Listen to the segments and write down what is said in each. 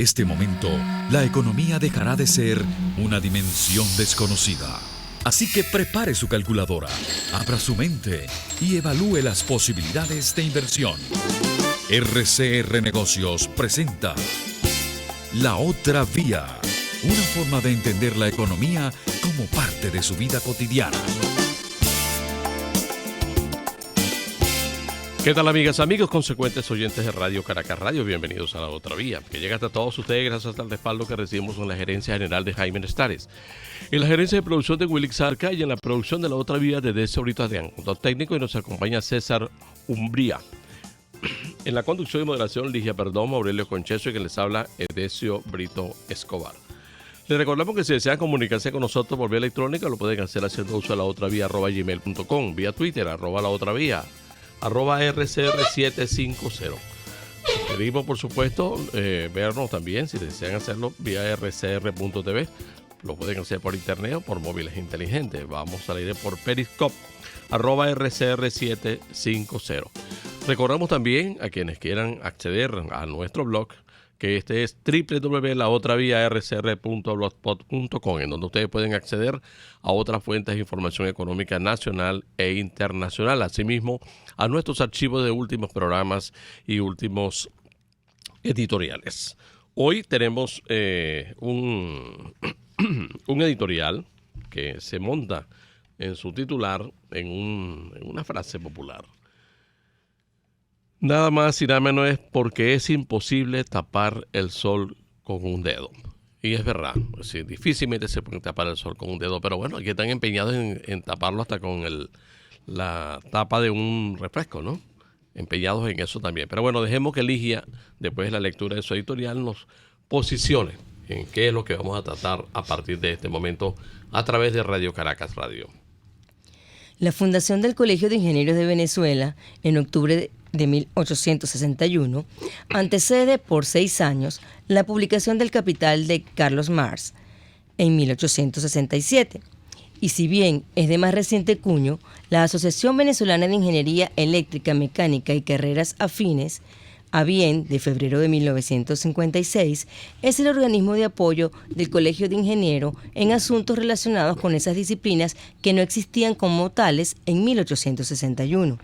este momento, la economía dejará de ser una dimensión desconocida. Así que prepare su calculadora, abra su mente y evalúe las posibilidades de inversión. RCR Negocios presenta La Otra Vía, una forma de entender la economía como parte de su vida cotidiana. ¿Qué tal, amigas, amigos, consecuentes oyentes de Radio Caracas Radio? Bienvenidos a La Otra Vía, que llega hasta todos ustedes gracias al respaldo que recibimos en la gerencia general de Jaime Nestares, en la gerencia de producción de Wilix Arca y en la producción de La Otra Vía de Deseo Brito junto al técnico, y nos acompaña César Umbría. En la conducción y moderación, Ligia Perdomo, Aurelio Concheso y quien les habla, Edesio Brito Escobar. Les recordamos que si desean comunicarse con nosotros por vía electrónica, lo pueden hacer haciendo uso de laotravía@gmail.com, vía Twitter, @laotravía, @RCR750. Pedimos, por supuesto, vernos también, si desean hacerlo, vía rcr.tv. Lo pueden hacer por internet o por móviles inteligentes. Vamos a salir por Periscope, @RCR750. Recordamos también a quienes quieran acceder a nuestro blog, que este es www.laotraviarcr.blogspot.com, en donde ustedes pueden acceder a otras fuentes de información económica nacional e internacional, asimismo a nuestros archivos de últimos programas y últimos editoriales. Hoy tenemos un editorial que se monta en su titular en una frase popular. Nada más y nada menos es porque es imposible tapar el sol con un dedo. Y es verdad, sí, difícilmente se puede tapar el sol con un dedo, pero bueno, aquí están empeñados en taparlo hasta con la tapa de un refresco, ¿no? Empeñados en eso también. Pero bueno, dejemos que Ligia, después de la lectura de su editorial, nos posicione en qué es lo que vamos a tratar a partir de este momento a través de Radio Caracas Radio. La fundación del Colegio de Ingenieros de Venezuela, en octubre de 1861, antecede por 6 años la publicación del Capital de Carlos Marx en 1867. Y si bien es de más reciente cuño, la Asociación Venezolana de Ingeniería Eléctrica, Mecánica y Carreras Afines, ABIEN, de febrero de 1956, es el organismo de apoyo del Colegio de Ingenieros en asuntos relacionados con esas disciplinas que no existían como tales en 1861.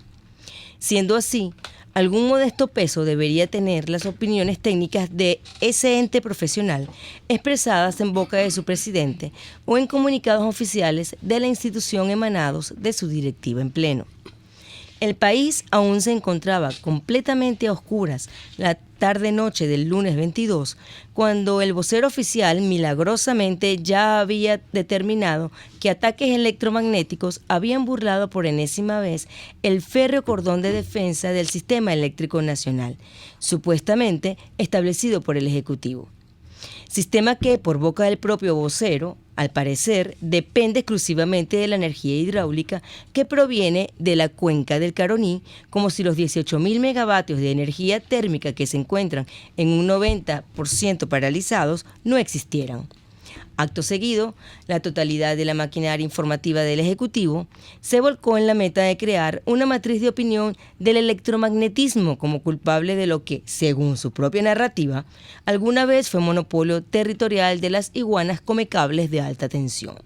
Siendo así, algún modesto peso debería tener las opiniones técnicas de ese ente profesional expresadas en boca de su presidente o en comunicados oficiales de la institución emanados de su directiva en pleno. El país aún se encontraba completamente a oscuras la tarde-noche del lunes 22, cuando el vocero oficial milagrosamente ya había determinado que ataques electromagnéticos habían burlado por enésima vez el férreo cordón de defensa del sistema eléctrico nacional, supuestamente establecido por el Ejecutivo. Sistema que, por boca del propio vocero, al parecer, depende exclusivamente de la energía hidráulica que proviene de la cuenca del Caroní, como si los 18.000 megavatios de energía térmica que se encuentran en un 90% paralizados no existieran. Acto seguido, la totalidad de la maquinaria informativa del Ejecutivo se volcó en la meta de crear una matriz de opinión del electromagnetismo como culpable de lo que, según su propia narrativa, alguna vez fue monopolio territorial de las iguanas comecables de alta tensión.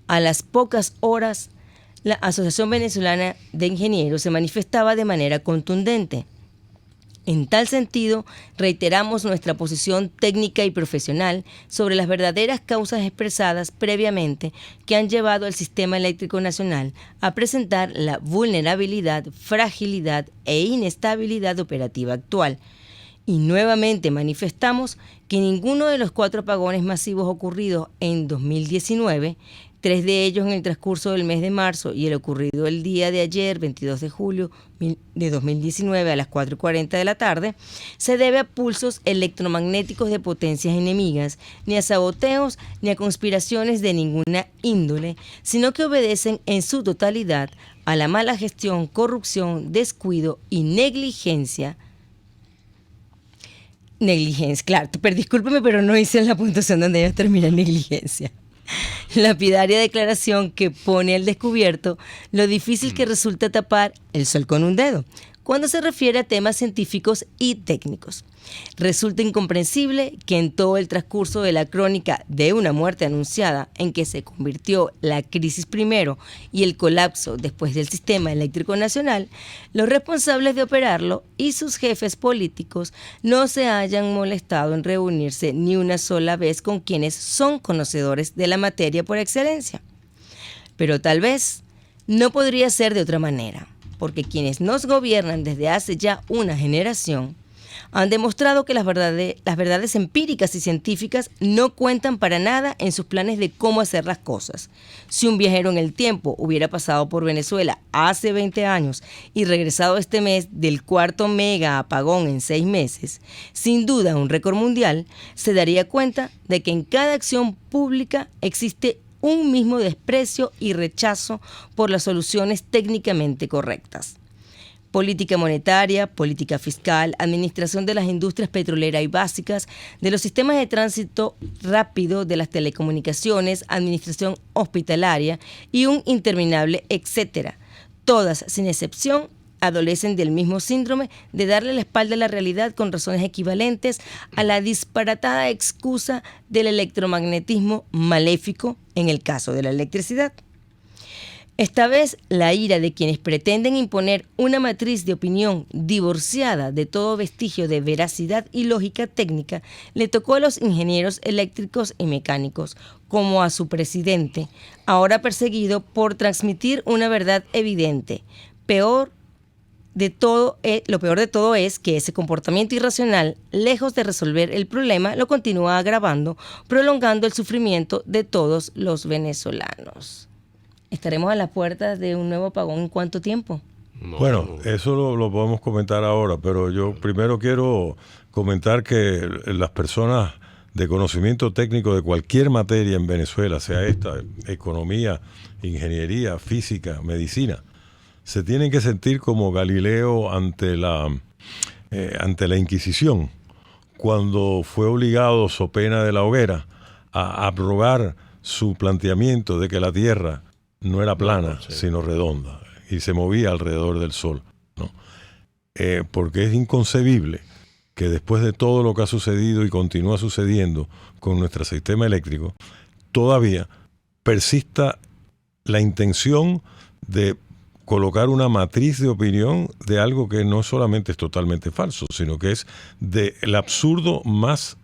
A las pocas horas, la Asociación Venezolana de Ingenieros se manifestaba de manera contundente. En tal sentido, reiteramos nuestra posición técnica y profesional sobre las verdaderas causas expresadas previamente que han llevado al sistema eléctrico nacional a presentar la vulnerabilidad, fragilidad e inestabilidad operativa actual. Y nuevamente manifestamos que ninguno de los 4 apagones masivos ocurridos en 2019, 3 de ellos en el transcurso del mes de marzo y el ocurrido el día de ayer, 22 de julio de 2019 a las 4:40 de la tarde, se debe a pulsos electromagnéticos de potencias enemigas, ni a saboteos ni a conspiraciones de ninguna índole, sino que obedecen en su totalidad a la mala gestión, corrupción, descuido y negligencia, claro, discúlpeme, pero no hice la puntuación donde ellos terminan negligencia. Lapidaria declaración que pone al descubierto lo difícil que resulta tapar el sol con un dedo, cuando se refiere a temas científicos y técnicos. Resulta incomprensible que en todo el transcurso de la crónica de una muerte anunciada, en que se convirtió la crisis primero y el colapso después del sistema eléctrico nacional, los responsables de operarlo y sus jefes políticos no se hayan molestado en reunirse ni una sola vez con quienes son conocedores de la materia por excelencia. Pero tal vez no podría ser de otra manera, porque quienes nos gobiernan desde hace ya una generación han demostrado que las verdades empíricas y científicas no cuentan para nada en sus planes de cómo hacer las cosas. Si un viajero en el tiempo hubiera pasado por Venezuela hace 20 años y regresado este mes del cuarto mega apagón en 6 meses, sin duda un récord mundial, se daría cuenta de que en cada acción pública existe un mismo desprecio y rechazo por las soluciones técnicamente correctas. Política monetaria, política fiscal, administración de las industrias petroleras y básicas, de los sistemas de tránsito rápido, de las telecomunicaciones, administración hospitalaria y un interminable etcétera. Todas, sin excepción, adolecen del mismo síndrome de darle la espalda a la realidad con razones equivalentes a la disparatada excusa del electromagnetismo maléfico en el caso de la electricidad. Esta vez, la ira de quienes pretenden imponer una matriz de opinión divorciada de todo vestigio de veracidad y lógica técnica le tocó a los ingenieros eléctricos y mecánicos, como a su presidente, ahora perseguido por transmitir una verdad evidente. Lo peor de todo es que ese comportamiento irracional, lejos de resolver el problema, lo continúa agravando, prolongando el sufrimiento de todos los venezolanos. ¿Estaremos a las puertas de un nuevo apagón en cuánto tiempo? No. Bueno, eso lo podemos comentar ahora, pero yo primero quiero comentar que las personas de conocimiento técnico de cualquier materia en Venezuela, sea esta, economía, ingeniería, física, medicina, se tienen que sentir como Galileo ante la Inquisición, cuando fue obligado, so pena de la hoguera, a abrogar su planteamiento de que la Tierra no era plana, sino redonda, y se movía alrededor del Sol, ¿no? Porque es inconcebible que después de todo lo que ha sucedido y continúa sucediendo con nuestro sistema eléctrico, todavía persista la intención de colocar una matriz de opinión de algo que no solamente es totalmente falso, sino que es del absurdo más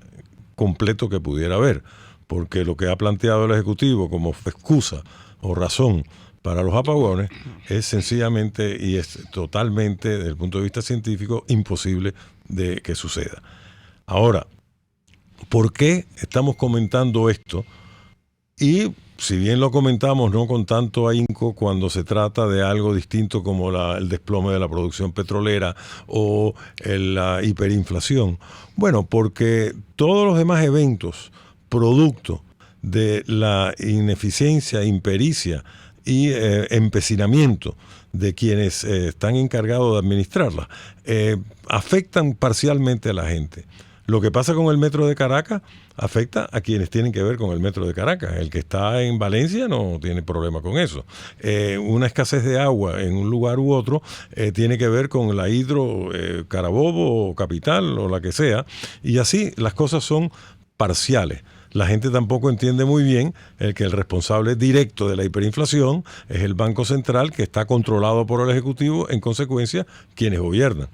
completo que pudiera haber, porque lo que ha planteado el Ejecutivo como excusa o razón para los apagones es sencillamente y es totalmente, desde el punto de vista científico, imposible de que suceda. Ahora, ¿por qué estamos comentando esto? Y si bien lo comentamos no con tanto ahínco cuando se trata de algo distinto como el desplome de la producción petrolera o la hiperinflación, bueno, porque todos los demás eventos, producto de la ineficiencia, impericia y empecinamiento de quienes están encargados de administrarla, afectan parcialmente a la gente. Lo que pasa con el metro de Caracas afecta a quienes tienen que ver con el metro de Caracas. El que está en Valencia no tiene problema con eso. Una escasez de agua en un lugar u otro tiene que ver con la hidro Carabobo o Capital o la que sea. Y así las cosas son parciales. La gente tampoco entiende muy bien que el responsable directo de la hiperinflación es el Banco Central, que está controlado por el Ejecutivo, en consecuencia, quienes gobiernan.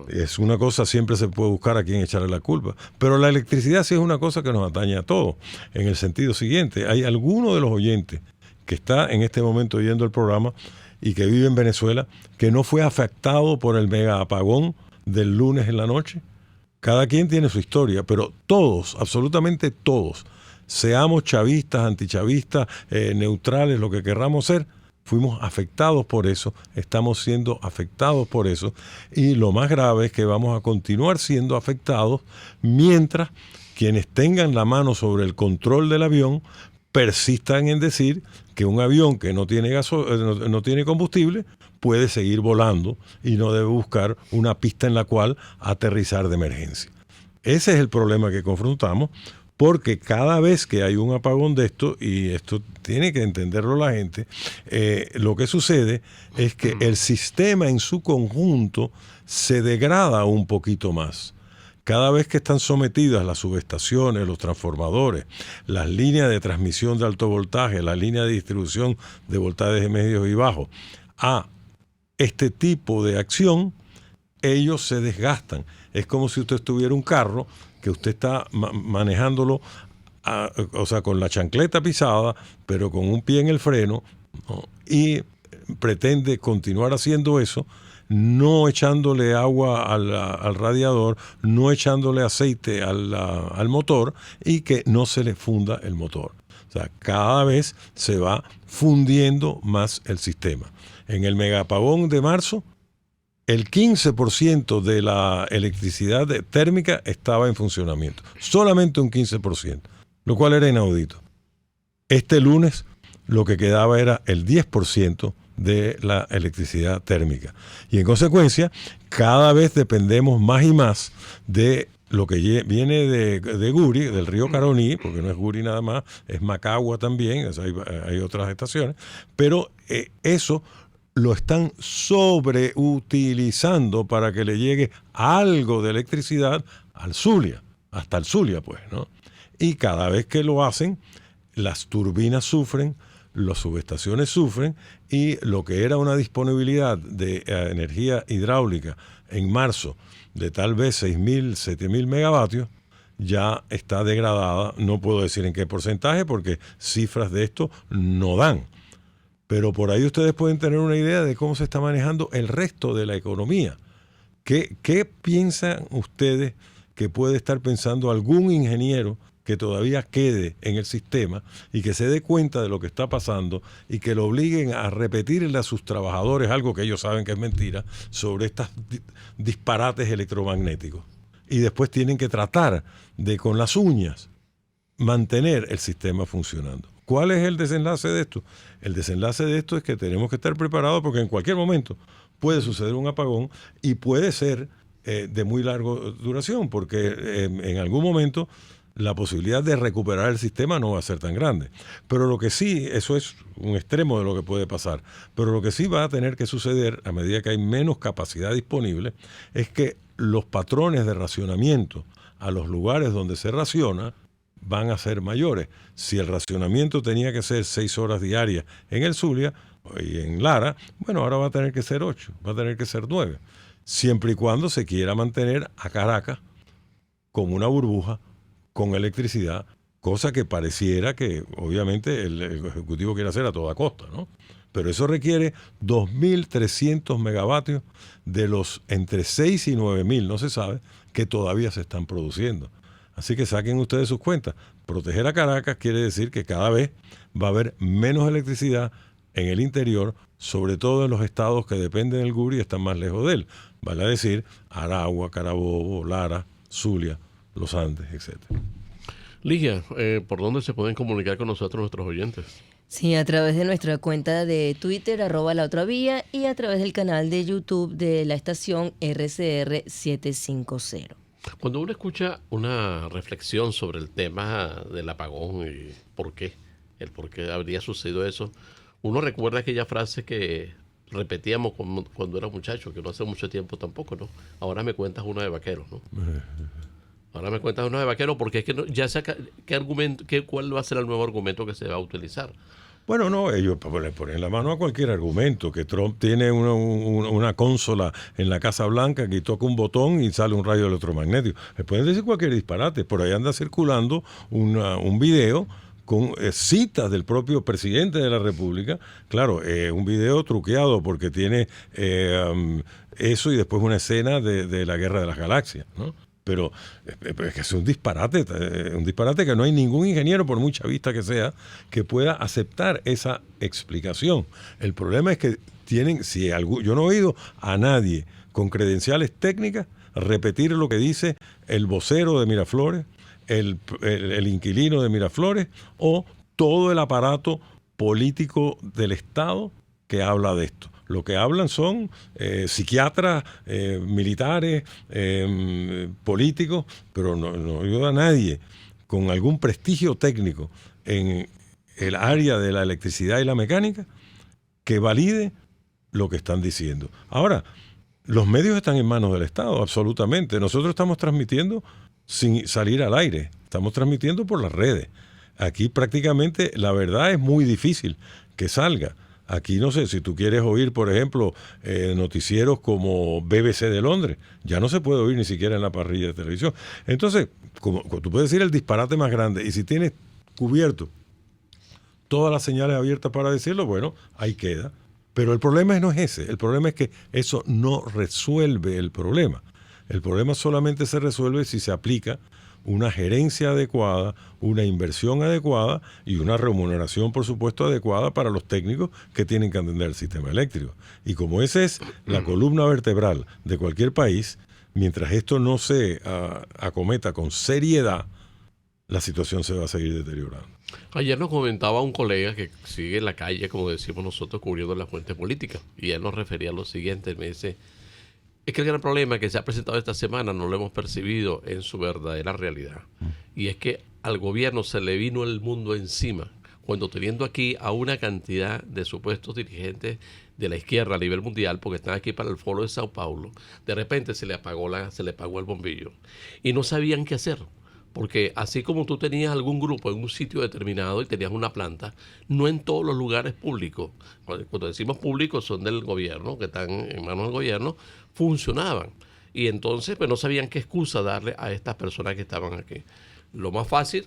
Es una cosa, siempre se puede buscar a quién echarle la culpa. Pero la electricidad sí es una cosa que nos atañe a todos. En el sentido siguiente, hay alguno de los oyentes que está en este momento oyendo el programa y que vive en Venezuela que no fue afectado por el mega apagón del lunes en la noche. Cada quien tiene su historia, pero todos, absolutamente todos, seamos chavistas, antichavistas, neutrales, lo que querramos ser, fuimos afectados por eso, estamos siendo afectados por eso, y lo más grave es que vamos a continuar siendo afectados mientras quienes tengan la mano sobre el control del avión persistan en decir que un avión que no tiene combustible puede seguir volando y no debe buscar una pista en la cual aterrizar de emergencia. Ese es el problema que confrontamos, porque cada vez que hay un apagón de esto, y esto tiene que entenderlo la gente, lo que sucede es que el sistema en su conjunto se degrada un poquito más. Cada vez que están sometidas las subestaciones, los transformadores, las líneas de transmisión de alto voltaje, las líneas de distribución de voltajes medios y bajos, a este tipo de acción, ellos se desgastan. Es como si usted tuviera un carro que usted está manejándolo, o sea, con la chancleta pisada, pero con un pie en el freno, ¿no? Y pretende continuar haciendo eso, no echándole agua al radiador, no echándole aceite al motor, y que no se le funda el motor. O sea, cada vez se va fundiendo más el sistema. En el megapagón de marzo, el 15% de la electricidad térmica estaba en funcionamiento. Solamente un 15%, lo cual era inaudito. Este lunes lo que quedaba era el 10% de la electricidad térmica. Y en consecuencia, cada vez dependemos más y más de lo que viene de Guri, del río Caroní, porque no es Guri nada más, es Macagua también, o sea, hay otras estaciones, pero eso lo están sobreutilizando para que le llegue algo de electricidad al Zulia, hasta el Zulia, pues, ¿no? Y cada vez que lo hacen, las turbinas sufren, las subestaciones sufren, y lo que era una disponibilidad de energía hidráulica en marzo de tal vez 6.000, 7.000 megavatios, ya está degradada. No puedo decir en qué porcentaje porque cifras de esto no dan. Pero por ahí ustedes pueden tener una idea de cómo se está manejando el resto de la economía. ¿Qué piensan ustedes que puede estar pensando algún ingeniero que todavía quede en el sistema y que se dé cuenta de lo que está pasando y que lo obliguen a repetirle a sus trabajadores algo que ellos saben que es mentira sobre estos disparates electromagnéticos? Y después tienen que tratar de, con las uñas, mantener el sistema funcionando. ¿Cuál es el desenlace de esto? El desenlace de esto es que tenemos que estar preparados porque en cualquier momento puede suceder un apagón y puede ser de muy larga duración, porque en algún momento la posibilidad de recuperar el sistema no va a ser tan grande. Pero lo que sí, eso es un extremo de lo que puede pasar, pero lo que sí va a tener que suceder a medida que hay menos capacidad disponible es que los patrones de racionamiento a los lugares donde se raciona van a ser mayores. Si el racionamiento tenía que ser 6 horas diarias en el Zulia y en Lara, bueno, ahora va a tener que ser 8, va a tener que ser 9, siempre y cuando se quiera mantener a Caracas como una burbuja con electricidad, cosa que pareciera que obviamente el Ejecutivo quiere hacer a toda costa, ¿no? Pero eso requiere 2.300 megavatios de los entre 6 y 9.000, no se sabe, que todavía se están produciendo. Así que saquen ustedes sus cuentas. Proteger a Caracas quiere decir que cada vez va a haber menos electricidad en el interior, sobre todo en los estados que dependen del Guri y están más lejos de él. Vale a decir, Aragua, Carabobo, Lara, Zulia, Los Andes, etc. Ligia, ¿por dónde se pueden comunicar con nosotros nuestros oyentes? Sí, a través de nuestra cuenta de Twitter, @laotravía, y a través del canal de YouTube de la estación RCR 750. Cuando uno escucha una reflexión sobre el tema del apagón y por qué habría sucedido eso, uno recuerda aquella frase que repetíamos cuando era muchacho, que no hace mucho tiempo tampoco, ¿no? Ahora me cuentas una de vaqueros, ¿no? Ahora me cuentas una de vaqueros, porque es que ya saca ¿cuál va a ser el nuevo argumento que se va a utilizar? Bueno, no, ellos le ponen la mano a cualquier argumento, que Trump tiene una consola en la Casa Blanca que toca un botón y sale un rayo electromagnético. Le pueden decir cualquier disparate. Por ahí anda circulando un video con citas del propio presidente de la República. Claro, un video truqueado porque tiene eso y después una escena de la Guerra de las Galaxias, ¿no? Pero es que es un disparate que no hay ningún ingeniero, por mucha vista que sea, que pueda aceptar esa explicación. El problema es que yo no he oído a nadie con credenciales técnicas repetir lo que dice el vocero de Miraflores, el inquilino de Miraflores o todo el aparato político del Estado que habla de esto. Lo que hablan son psiquiatras, militares, políticos, pero no ayuda a nadie con algún prestigio técnico en el área de la electricidad y la mecánica que valide lo que están diciendo. Ahora, los medios están en manos del Estado, absolutamente. Nosotros estamos transmitiendo sin salir al aire, estamos transmitiendo por las redes. Aquí prácticamente la verdad es muy difícil que salga. Aquí no sé, si tú quieres oír, por ejemplo, noticieros como BBC de Londres, ya no se puede oír ni siquiera en la parrilla de televisión. Entonces, como tú puedes decir el disparate más grande, y si tienes cubierto todas las señales abiertas para decirlo, bueno, ahí queda. Pero el problema no es ese, el problema es que eso no resuelve el problema. El problema solamente se resuelve si se aplica una gerencia adecuada, una inversión adecuada y una remuneración, por supuesto, adecuada para los técnicos que tienen que atender el sistema eléctrico. Y como esa es la columna vertebral de cualquier país, mientras esto no se acometa con seriedad, la situación se va a seguir deteriorando. Ayer nos comentaba un colega que sigue en la calle, como decimos nosotros, cubriendo la fuente política, y él nos refería a lo siguiente, me dice: es que el gran problema que se ha presentado esta semana no lo hemos percibido en su verdadera realidad. Y es que al gobierno se le vino el mundo encima, cuando teniendo aquí a una cantidad de supuestos dirigentes de la izquierda a nivel mundial, porque están aquí para el foro de Sao Paulo, de repente se le apagó el bombillo. Y no sabían qué hacer. Porque así como tú tenías algún grupo en un sitio determinado y tenías una planta, no en todos los lugares públicos, cuando decimos públicos son del gobierno, que están en manos del gobierno, funcionaban. Y entonces pues no sabían qué excusa darle a estas personas que estaban aquí. Lo más fácil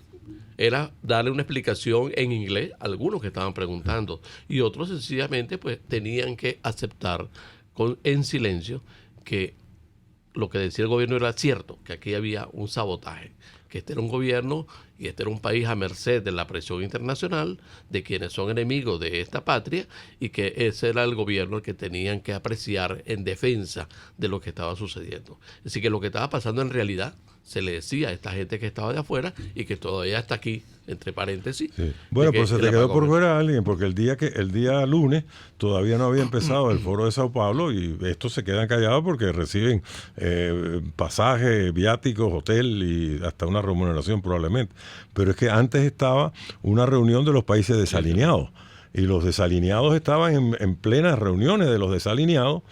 era darle una explicación en inglés a algunos que estaban preguntando, y otros sencillamente pues tenían que aceptar en silencio que lo que decía el gobierno era cierto, que aquí había un sabotaje, que este era un gobierno y este era un país a merced de la presión internacional, de quienes son enemigos de esta patria, y que ese era el gobierno el que tenían que apreciar en defensa de lo que estaba sucediendo. Así que lo que estaba pasando en realidad se le decía a esta gente que estaba de afuera y que todavía está aquí, entre paréntesis. Sí. Bueno, pues se te quedó por fuera alguien, porque el día lunes todavía no había empezado el foro de Sao Paulo, y estos se quedan callados porque reciben pasajes, viáticos, hotel y hasta una remuneración probablemente. Pero es que antes estaba una reunión de los países desalineados, y los desalineados estaban en plenas reuniones de los desalineados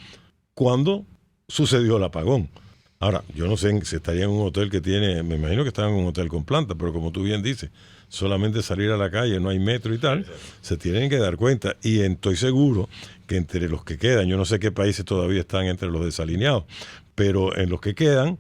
cuando sucedió el apagón. Ahora, yo no sé si estaría en un hotel que tiene, me imagino que estaban en un hotel con planta, pero como tú bien dices, solamente salir a la calle, no hay metro y tal, se tienen que dar cuenta. Y estoy seguro que entre los que quedan, yo no sé qué países todavía están entre los desalineados, pero en los que quedan,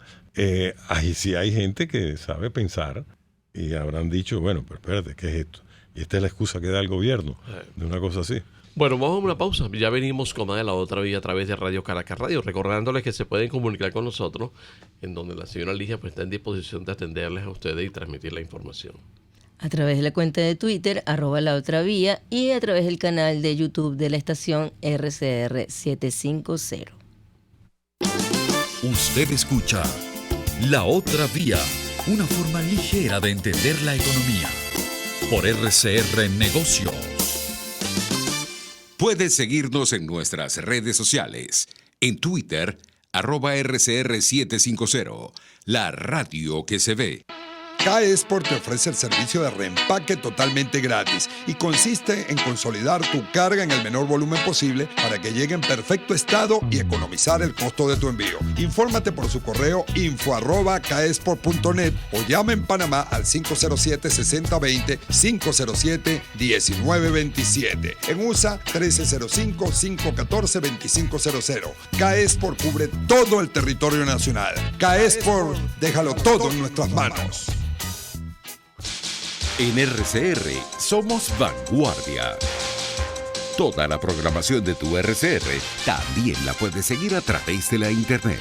ahí sí hay gente que sabe pensar y habrán dicho, bueno, pero espérate, ¿qué es esto? Y esta es la excusa que da el gobierno de una cosa así. Bueno, vamos a una pausa. Ya venimos con la otra vía a través de Radio Caracas Radio, recordándoles que se pueden comunicar con nosotros, en donde la señora Ligia pues está en disposición de atenderles a ustedes y transmitir la información. A través de la cuenta de Twitter, @laotravía, y a través del canal de YouTube de la estación RCR 750. Usted escucha La Otra Vía, una forma ligera de entender la economía, por RCR Negocios. Puedes seguirnos en nuestras redes sociales. En Twitter, @RCR750, la radio que se ve. K-Export te ofrece el servicio de reempaque totalmente gratis y consiste en consolidar tu carga en el menor volumen posible para que llegue en perfecto estado y economizar el costo de tu envío. Infórmate por su correo info@kexport.net o llama en Panamá al 507-6020, 507-1927. En USA, 1305-514-2500. K-Export cubre todo el territorio nacional. K-Export, déjalo todo en nuestras manos. En RCR somos vanguardia. Toda la programación de tu RCR también la puedes seguir a través de la internet.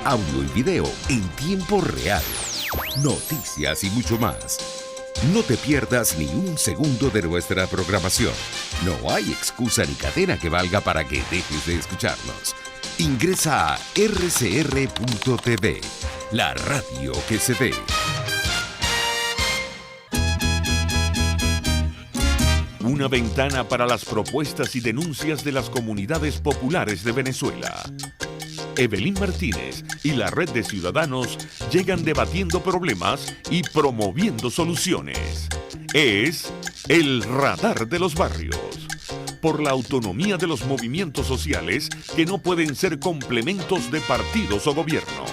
Audio y video en tiempo real. Noticias y mucho más. No te pierdas ni un segundo de nuestra programación. No hay excusa ni cadena que valga para que dejes de escucharnos. Ingresa a rcr.tv, la radio que se ve. Una ventana para las propuestas y denuncias de las comunidades populares de Venezuela. Evelyn Martínez y la red de ciudadanos llegan debatiendo problemas y promoviendo soluciones. Es el Radar de los Barrios. Por la autonomía de los movimientos sociales que no pueden ser complementos de partidos o gobiernos.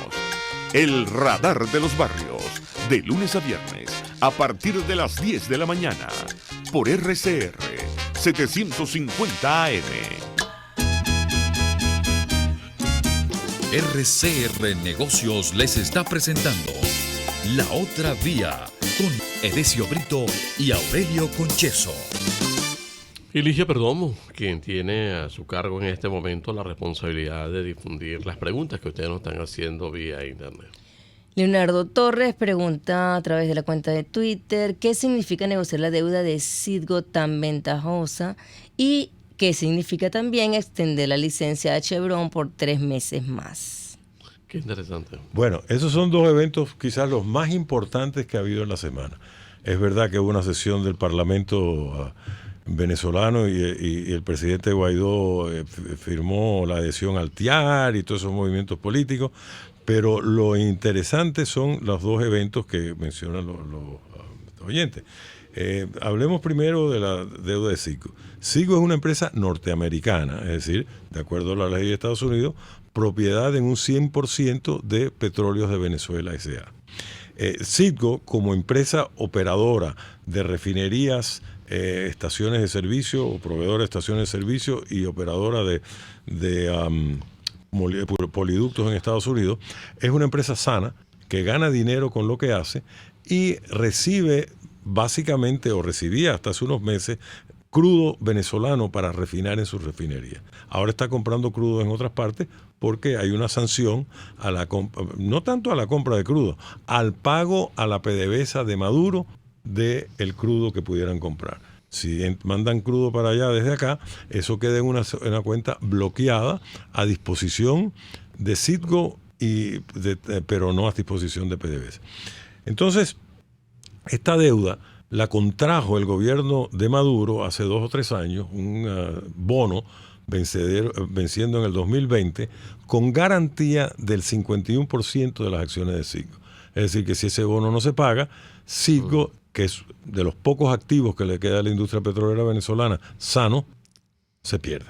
El Radar de los Barrios, de lunes a viernes, a partir de las 10 de la mañana, por RCR 750 AM. RCR Negocios les está presentando La Otra Vía con Edesio Brito y Aurelio Concheso. Y Ligia Perdomo, quien tiene a su cargo en este momento la responsabilidad de difundir las preguntas que ustedes nos están haciendo vía internet. Leonardo Torres pregunta a través de la cuenta de Twitter ¿qué significa negociar la deuda de Citgo tan ventajosa? Y ¿qué significa también extender la licencia a Chevron por 3 meses más? Qué interesante. Bueno, esos son dos eventos quizás los más importantes que ha habido en la semana. Es verdad que hubo una sesión del Parlamento venezolano y el presidente Guaidó firmó la adhesión al TIAR y todos esos movimientos políticos, pero lo interesante son los dos eventos que mencionan los oyentes. Hablemos primero de la deuda de Citgo. Citgo es una empresa norteamericana, es decir, de acuerdo a la ley de Estados Unidos, propiedad en un 100% de Petróleos de Venezuela S.A. Citgo, como empresa operadora de refinerías, estaciones de servicio o proveedora de estaciones de servicio y operadora de poliductos en Estados Unidos, es una empresa sana que gana dinero con lo que hace y recibe básicamente, o recibía hasta hace unos meses, crudo venezolano para refinar en sus refinerías. Ahora está comprando crudo en otras partes porque hay una sanción a la no tanto a la compra de crudo, al pago a la PDVSA de Maduro del crudo que pudieran comprar. Si mandan crudo para allá desde acá, eso queda en una cuenta bloqueada a disposición de Citgo, pero no a disposición de PDVSA. Entonces, esta deuda la contrajo el gobierno de Maduro hace 2 o 3 años, un bono venciendo en el 2020, con garantía del 51% de las acciones de Citgo. Es decir, que si ese bono no se paga, Citgo, que es de los pocos activos que le queda a la industria petrolera venezolana sano, se pierde.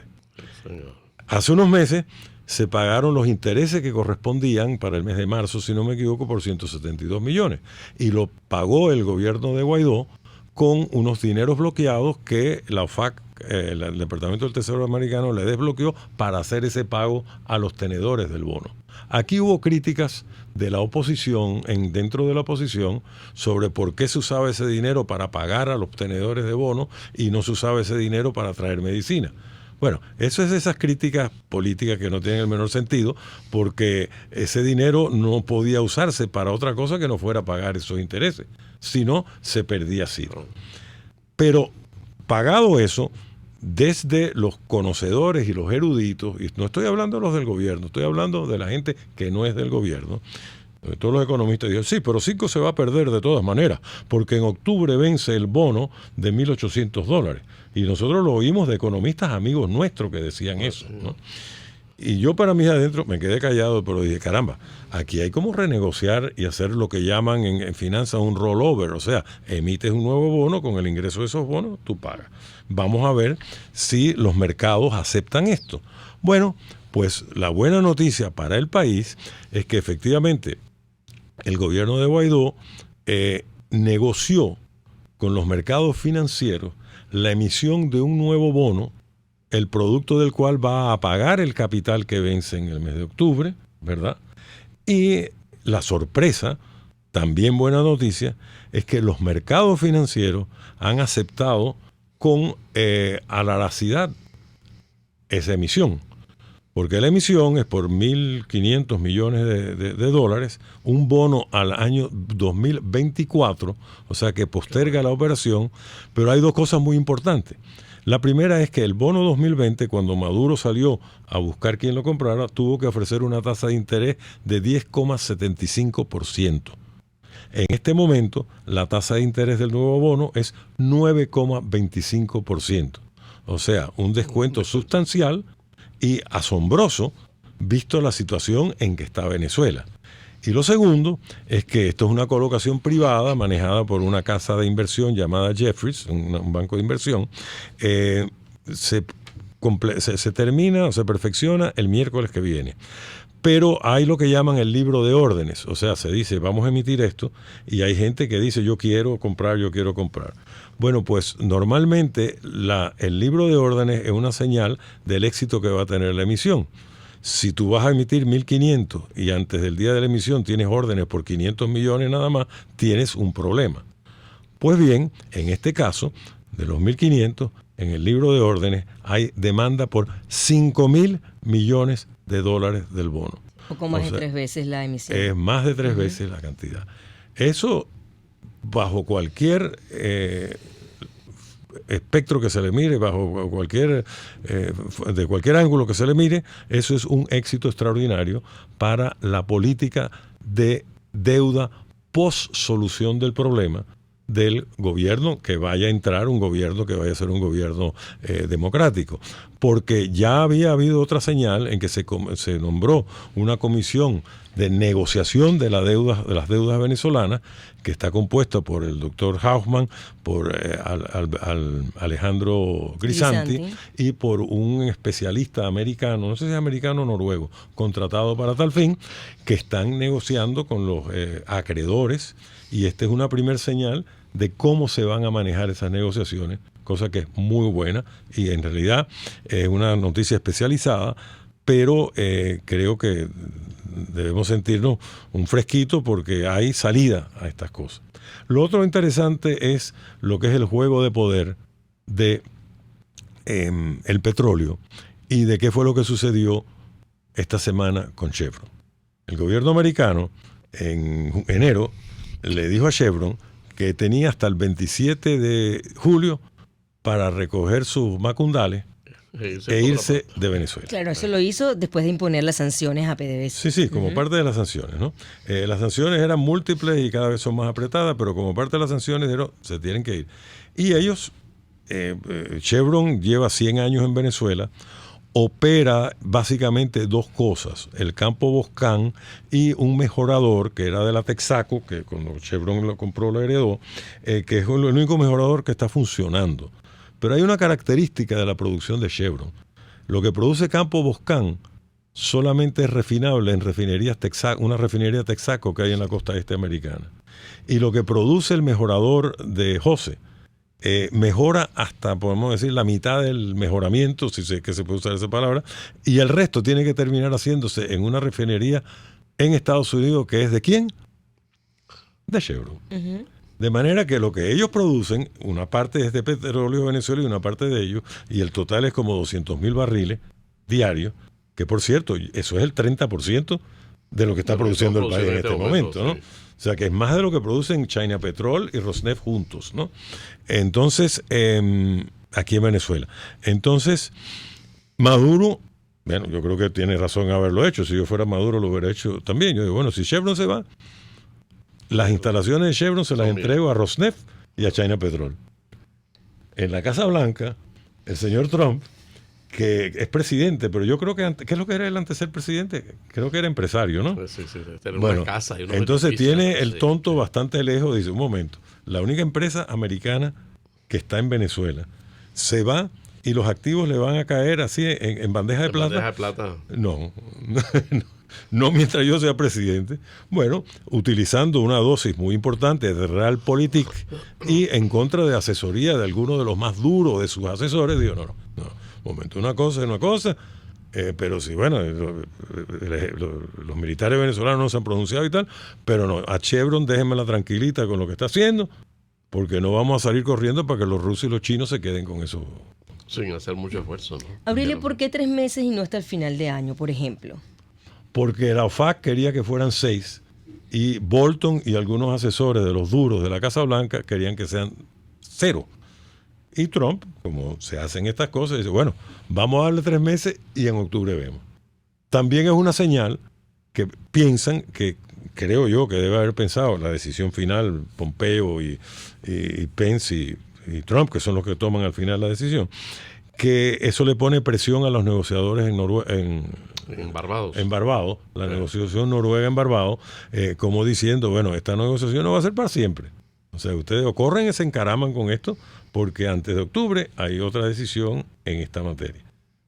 Hace unos meses se pagaron los intereses que correspondían para el mes de marzo, si no me equivoco, por 172 millones. Y lo pagó el gobierno de Guaidó con unos dineros bloqueados que la OFAC, el Departamento del Tesoro americano, le desbloqueó para hacer ese pago a los tenedores del bono. Aquí hubo críticas de la oposición, dentro de la oposición, sobre por qué se usaba ese dinero para pagar a los tenedores de bono y no se usaba ese dinero para traer medicina. Bueno, eso es esas críticas políticas que no tienen el menor sentido, porque ese dinero no podía usarse para otra cosa que no fuera pagar esos intereses, sino se perdía Citgo. Pero pagado eso, desde los conocedores y los eruditos, y no estoy hablando de los del gobierno, estoy hablando de la gente que no es del gobierno, todos los economistas dijeron, sí, pero Citgo se va a perder de todas maneras, porque en octubre vence el bono de $1.800. Y nosotros lo oímos de economistas amigos nuestros que decían eso, ¿no? Y yo para mí adentro me quedé callado, pero dije, caramba, aquí hay como renegociar y hacer lo que llaman en finanzas un rollover, o sea, emites un nuevo bono, con el ingreso de esos bonos tú pagas. Vamos a ver si los mercados aceptan esto. Bueno, pues la buena noticia para el país es que efectivamente el gobierno de Guaidó negoció con los mercados financieros la emisión de un nuevo bono, el producto del cual va a pagar el capital que vence en el mes de octubre, ¿verdad? Y la sorpresa, también buena noticia, es que los mercados financieros han aceptado con alaracidad esa emisión. Porque la emisión es por 1.500 millones de dólares, un bono al año 2024, o sea que posterga la operación, pero hay 2 cosas muy importantes. La primera es que el bono 2020, cuando Maduro salió a buscar quien lo comprara, tuvo que ofrecer una tasa de interés de 10,75%. En este momento, la tasa de interés del nuevo bono es 9,25%. O sea, un descuento sustancial y asombroso, visto la situación en que está Venezuela. Y lo segundo es que esto es una colocación privada manejada por una casa de inversión llamada Jefferies, un banco de inversión. Se termina o se perfecciona el miércoles que viene. Pero hay lo que llaman el libro de órdenes, o sea, se dice, vamos a emitir esto, y hay gente que dice, yo quiero comprar. Bueno, pues normalmente el libro de órdenes es una señal del éxito que va a tener la emisión. Si tú vas a emitir 1.500 y antes del día de la emisión tienes órdenes por 500 millones nada más, tienes un problema. Pues bien, en este caso, de los 1.500, en el libro de órdenes hay demanda por 5.000 millones de dólares del bono. Poco más de 3 veces la emisión. Es más de 3 veces la cantidad. Eso, bajo cualquier espectro que se le mire, bajo cualquier de cualquier ángulo que se le mire, eso es un éxito extraordinario para la política de deuda post-solución del problema del gobierno que vaya a entrar, un gobierno que vaya a ser un gobierno democrático. Porque ya había habido otra señal en que se nombró una comisión de negociación de las deudas venezolanas, que está compuesta por el doctor Hausman, por Alejandro Grisanti y por un especialista americano, no sé si es americano o noruego, contratado para tal fin, que están negociando con los acreedores, y esta es una primer señal de cómo se van a manejar esas negociaciones, cosa que es muy buena y en realidad es una noticia especializada, pero creo que debemos sentirnos un fresquito porque hay salida a estas cosas. Lo otro interesante es lo que es el juego de poder de el petróleo y de qué fue lo que sucedió esta semana con Chevron. El gobierno americano en enero le dijo a Chevron que tenía hasta el 27 de julio para recoger sus macundales e irse de Venezuela. Claro, eso lo hizo después de imponer las sanciones a PDVSA. Sí, como parte de las sanciones, ¿no? Las sanciones eran múltiples y cada vez son más apretadas, pero como parte de las sanciones se tienen que ir. Y ellos, Chevron lleva 100 años en Venezuela, opera básicamente 2 cosas, el campo Boscán y un mejorador que era de la Texaco, que cuando Chevron lo compró lo heredó, que es el único mejorador que está funcionando. Pero hay una característica de la producción de Chevron. Lo que produce campo Boscán solamente es refinable en refinerías Texaco, una refinería Texaco que hay en la costa este americana. Y lo que produce el mejorador de Jose mejora hasta, podemos decir, la mitad del mejoramiento, si sé que se puede usar esa palabra, y el resto tiene que terminar haciéndose en una refinería en Estados Unidos, que es ¿de quién? De Chevron. De manera que lo que ellos producen, una parte es de petróleo de Venezuela y una parte de ellos, y el total es como 200.000 barriles diarios, que por cierto, eso es el 30% de lo que está produciendo el país en este momento, ¿no? Sí. O sea, que es más de lo que producen China Petrol y Rosneft juntos, ¿no? Entonces, aquí en Venezuela. Entonces, Maduro, bueno, yo creo que tiene razón en haberlo hecho. Si yo fuera Maduro, lo hubiera hecho también. Yo digo, bueno, si Chevron se va, las instalaciones de Chevron se las entrego a Rosneft y a China Petrol. En la Casa Blanca, el señor Trump, que es presidente, pero yo creo que ¿qué es lo que era él antes de ser presidente? Creo que era empresario, ¿no? Sí, tener bueno, una casa y entonces tiene el tonto bastante lejos, dice, un momento, la única empresa americana que está en Venezuela se va y los activos le van a caer así en bandeja de plata. ¿Bandeja de plata? No mientras yo sea presidente. Bueno, utilizando una dosis muy importante de Realpolitik y en contra de asesoría de algunos de los más duros de sus asesores, digo, no. Momento, una cosa es una cosa, pero sí, bueno, los militares venezolanos no se han pronunciado y tal, pero no, a Chevron déjenmela tranquilita con lo que está haciendo, porque no vamos a salir corriendo para que los rusos y los chinos se queden con eso. Sin hacer mucho esfuerzo, ¿no? Aurelio, ¿por qué 3 meses y no hasta el final de año, por ejemplo? Porque la OFAC quería que fueran 6 y Bolton y algunos asesores de los duros de la Casa Blanca querían que sean 0. Y Trump, como se hacen estas cosas, dice, bueno, vamos a darle 3 meses y en octubre vemos. También es una señal que piensan, que creo yo que debe haber pensado la decisión final, Pompeo y Pence y Trump, que son los que toman al final la decisión, que eso le pone presión a los negociadores en Barbados. En Barbados, la negociación noruega en Barbados, como diciendo, bueno, esta negociación no va a ser para siempre. O sea, ustedes o corren y se encaraman con esto, porque antes de octubre hay otra decisión en esta materia.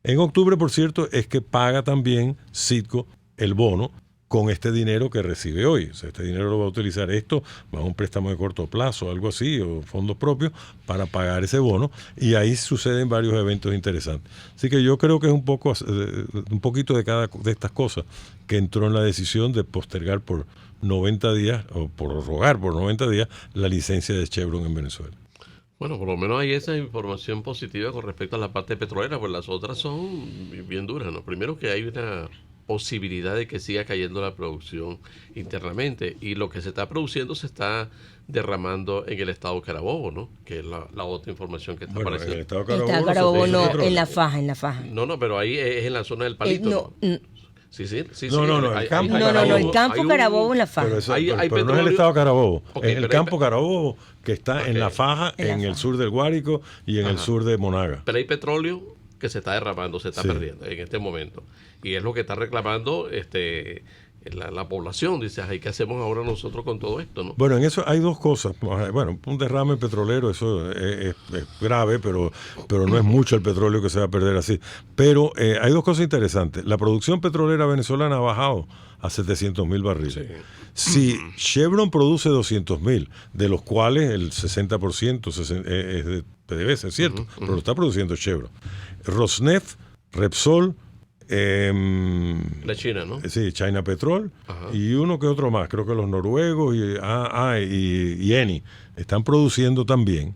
En octubre, por cierto, es que paga también Citgo el bono con este dinero que recibe hoy. O sea, este dinero lo va a utilizar va a un préstamo de corto plazo, algo así, o fondos propios, para pagar ese bono, y ahí suceden varios eventos interesantes. Así que yo creo que es un poquito de cada de estas cosas que entró en la decisión de postergar por 90 días, o prorrogar por 90 días, la licencia de Chevron en Venezuela. Bueno, por lo menos hay esa información positiva con respecto a la parte petrolera, pues las otras son bien duras, ¿no? Primero que hay una posibilidad de que siga cayendo la producción internamente, y lo que se está produciendo se está derramando en el estado Carabobo, ¿no? Que es la otra información que está apareciendo. En el estado Carabobo no, en la faja. No, pero ahí es en la zona del Palito. Sí. No, el campo Carabobo en la faja. Pero no es el estado Carabobo, es el campo Carabobo que está en la faja, en el sur del Guárico y en el sur de Monaga. Pero hay petróleo que se está derramando, se está perdiendo en este momento. Y es lo que está reclamando la población. Dice, ¿qué hacemos ahora nosotros con todo esto, no? Bueno, en eso hay dos cosas. Bueno, un derrame petrolero, eso es grave, pero no es mucho el petróleo que se va a perder así. Pero hay dos cosas interesantes. La producción petrolera venezolana ha bajado a 700,000 barriles. Sí. Si Chevron produce 200,000, de los cuales el 60% es de PDVSA, es cierto, pero lo está produciendo Chevron. Rosneft, Repsol, la China, ¿no? Sí, China Petrol, y uno que otro más, creo que los noruegos y Eni están produciendo también.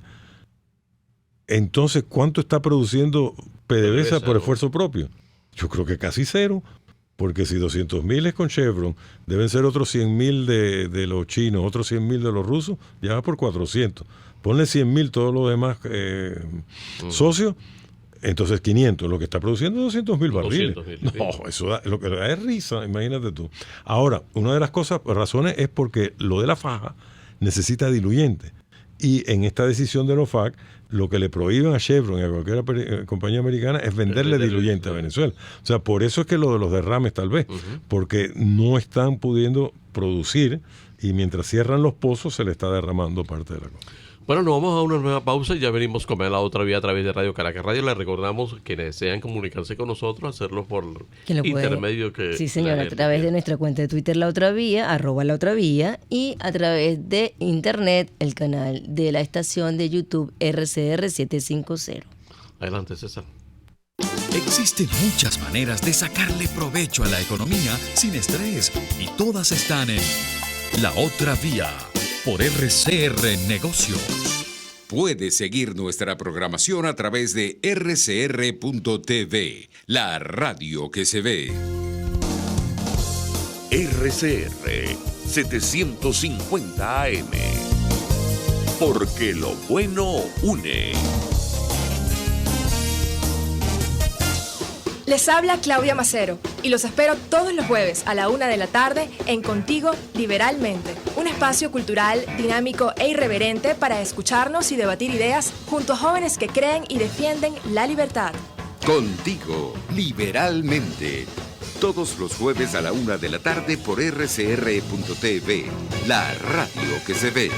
Entonces, ¿cuánto está produciendo PDVSA por esfuerzo propio? Yo creo que casi cero, porque si 200,000 es con Chevron, deben ser otros 100,000 de los chinos, otros 100,000 de los rusos, ya va por 400. Ponle 100,000 todos los demás socios. Entonces 500, lo que está produciendo 200,000 barriles. No, eso lo que da es risa, imagínate tú. Ahora, una de las razones es porque lo de la faja necesita diluyente. Y en esta decisión de los OFAC, lo que le prohíben a Chevron y a cualquier compañía americana es venderle diluyente a Venezuela. O sea, por eso es que lo de los derrames tal vez, porque no están pudiendo producir, y mientras cierran los pozos se le está derramando parte de la cosa. Bueno, nos vamos a una nueva pausa y ya venimos con la otra vía a través de Radio Caracas Radio. Les recordamos que desean comunicarse con nosotros, hacerlo por intermedio que... Sí, señor, a través de nuestra cuenta de Twitter La Otra Vía, @La Otra Vía, y a través de internet, el canal de la estación de YouTube RCR 750. Adelante, César. Existen muchas maneras de sacarle provecho a la economía sin estrés, y todas están en La Otra Vía, por RCR Negocios. Puedes seguir nuestra programación a través de rcr.tv, la radio que se ve. RCR 750 AM, porque lo bueno une. Les habla Claudia Macero y los espero todos los jueves a la 1:00 p.m. en Contigo Liberalmente, un espacio cultural, dinámico e irreverente para escucharnos y debatir ideas junto a jóvenes que creen y defienden la libertad. Contigo Liberalmente, todos los jueves a la 1:00 p.m. por rcr.tv, la radio que se ve.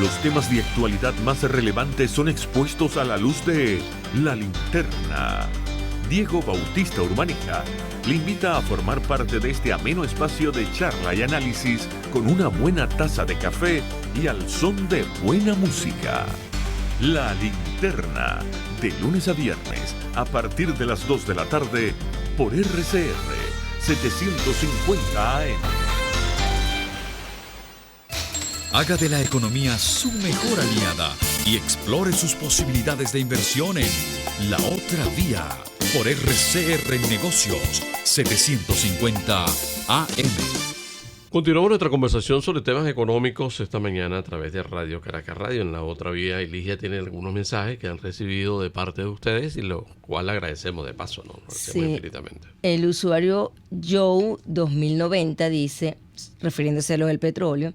Los temas de actualidad más relevantes son expuestos a la luz de La Linterna. Diego Bautista Urbanica le invita a formar parte de este ameno espacio de charla y análisis con una buena taza de café y al son de buena música. La Linterna, de lunes a viernes, a partir de las 2 de la tarde, por RCR 750 AM. Haga de la economía su mejor aliada y explore sus posibilidades de inversión en La Otra Vía, por RCR Negocios 750 AM. Continuamos nuestra conversación sobre temas económicos esta mañana a través de Radio Caracas Radio. En La Otra Vía, Eligia tiene algunos mensajes que han recibido de parte de ustedes, y lo cual agradecemos de paso, ¿no? Sí. Infinitamente. El usuario Joe 2090 dice, refiriéndose a lo del petróleo: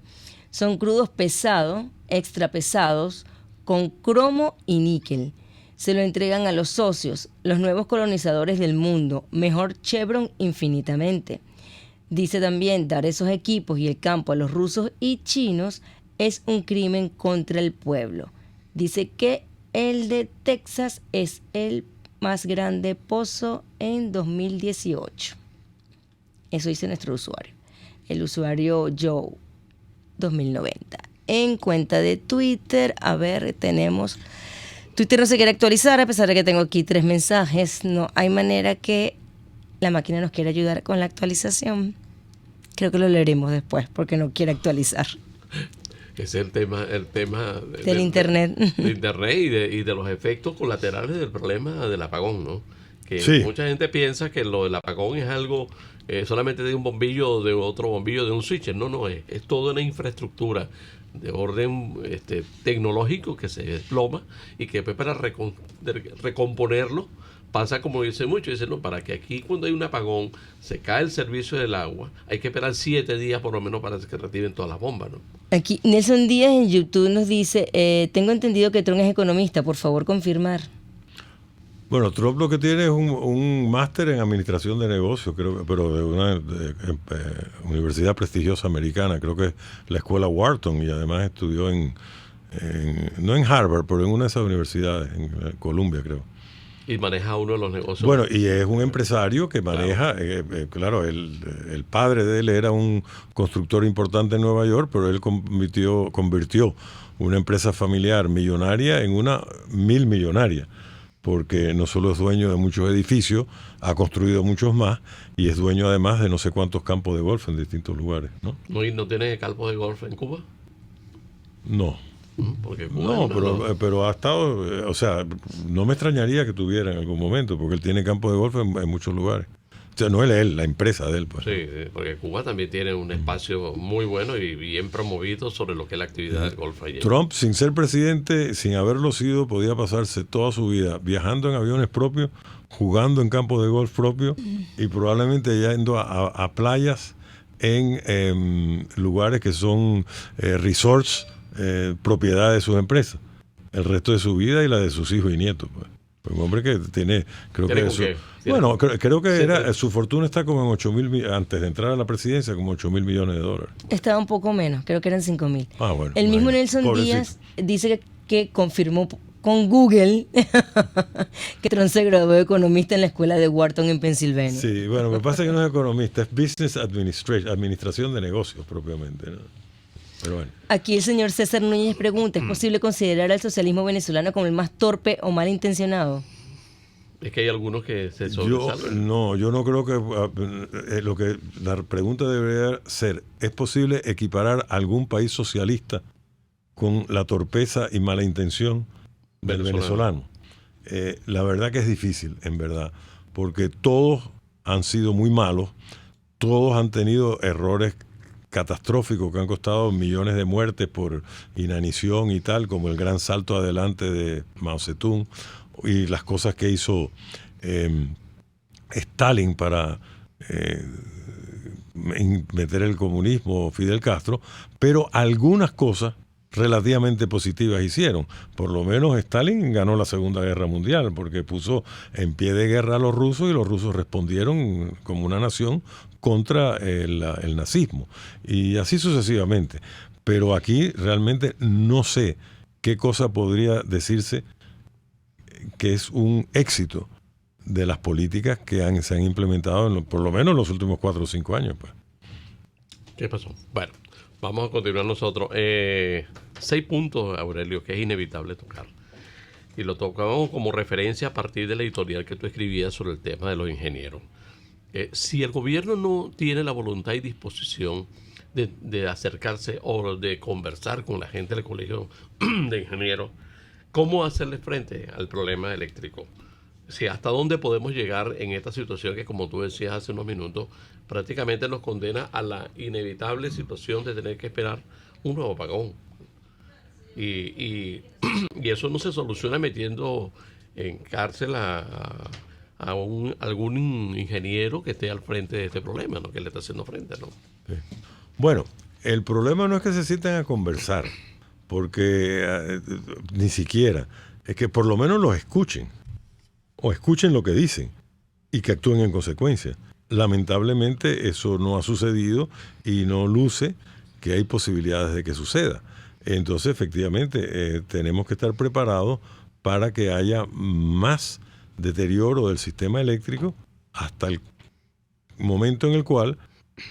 son crudos pesados extra pesados con cromo y níquel. Se lo entregan a los socios, los nuevos colonizadores del mundo, mejor Chevron infinitamente. Dice también, dar esos equipos y el campo a los rusos y chinos es un crimen contra el pueblo. Dice que el de Texas es el más grande pozo en 2018. Eso dice nuestro usuario. El usuario Joe 2090. En cuenta de Twitter, a ver, tenemos... Twitter no se quiere actualizar a pesar de que tengo aquí 3 mensajes. No hay manera que la máquina nos quiera ayudar con la actualización. Creo que lo leeremos después porque no quiere actualizar. Es el tema del Internet. De Internet y de los efectos colaterales del problema del apagón, ¿no? Que sí. Mucha gente piensa que lo del apagón es algo solamente de un bombillo, de otro bombillo, de un switcher. No, es toda una infraestructura de orden tecnológico que se desploma y que después para recomponerlo pasa como dice mucho, dice no, para que aquí cuando hay un apagón se cae el servicio del agua, hay que esperar 7 días por lo menos para que retiren todas las bombas, ¿no? Aquí Nelson Díaz en YouTube nos dice, tengo entendido que Trump es economista, por favor confirmar. Bueno, Trump lo que tiene es un máster en administración de negocios, creo, pero de una universidad prestigiosa americana, creo que es la escuela Wharton, y además estudió no en Harvard, pero en una de esas universidades, en Columbia, creo. Y maneja uno de los negocios. Bueno, y es un empresario que maneja, claro, el padre de él era un constructor importante en Nueva York, pero él convirtió una empresa familiar millonaria en una millonaria. Porque no solo es dueño de muchos edificios, ha construido muchos más y es dueño además de no sé cuántos campos de golf en distintos lugares, ¿no? ¿Y no tiene campos de golf en Cuba? No. Porque Cuba no, pero ha estado, o sea, no me extrañaría que tuviera en algún momento, porque él tiene campos de golf en muchos lugares. O sea, no él, la empresa de él, pues. Sí, porque Cuba también tiene un espacio muy bueno y bien promovido sobre lo que es la actividad del golf allí. Trump, sin ser presidente, sin haberlo sido, podía pasarse toda su vida viajando en aviones propios, jugando en campos de golf propios y probablemente yendo a playas en lugares que son resorts, propiedad de sus empresas, el resto de su vida y la de sus hijos y nietos, pues. Un hombre que tiene, creo que su fortuna está como en 8,000, antes de entrar a la presidencia, como $8,000 millones. Estaba un poco menos, creo que eran 5,000. Bueno, el mismo Nelson Díaz dice que confirmó con Google que Trump se graduó de economista en la escuela de Wharton en Pensilvania. Sí, bueno, me pasa que no es economista, es business administration, administración de negocios propiamente, ¿no? Pero bueno. Aquí el señor César Núñez pregunta, ¿es posible considerar al socialismo venezolano como el más torpe o malintencionado? Es que hay algunos que se sobresalen. Yo no creo que la pregunta debería ser, ¿es posible equiparar algún país socialista con la torpeza y mala intención del venezolano? La verdad que es difícil, en verdad, porque todos han sido muy malos, todos han tenido errores catastróficos que han costado millones de muertes por inanición y tal, como el gran salto adelante de Mao Zedong y las cosas que hizo Stalin para meter el comunismo, Fidel Castro, pero algunas cosas relativamente positivas hicieron. Por lo menos Stalin ganó la Segunda Guerra Mundial porque puso en pie de guerra a los rusos y los rusos respondieron como una nación contra el nazismo y así sucesivamente. Pero aquí realmente no sé qué cosa podría decirse que es un éxito de las políticas que se han implementado por lo menos en los últimos 4 o 5 años. Pues. ¿Qué pasó? Bueno, vamos a continuar nosotros. 6 puntos, Aurelio, que es inevitable tocar. Y lo tocamos como referencia a partir de la editorial que tú escribías sobre el tema de los ingenieros. Si el gobierno no tiene la voluntad y disposición de acercarse o de conversar con la gente del colegio de ingenieros, ¿cómo hacerle frente al problema eléctrico? Si hasta dónde podemos llegar en esta situación que, como tú decías hace unos minutos, prácticamente nos condena a la inevitable situación de tener que esperar un nuevo apagón. Y eso no se soluciona metiendo en cárcel a algún ingeniero que esté al frente de este problema, ¿no? Que le está haciendo frente, ¿no? Sí. Bueno, el problema no es que se sienten a conversar, porque ni siquiera, es que por lo menos los escuchen, o escuchen lo que dicen y que actúen en consecuencia. Lamentablemente eso no ha sucedido y no luce que hay posibilidades de que suceda. Entonces, efectivamente, tenemos que estar preparados para que haya más deterioro del sistema eléctrico hasta el momento en el cual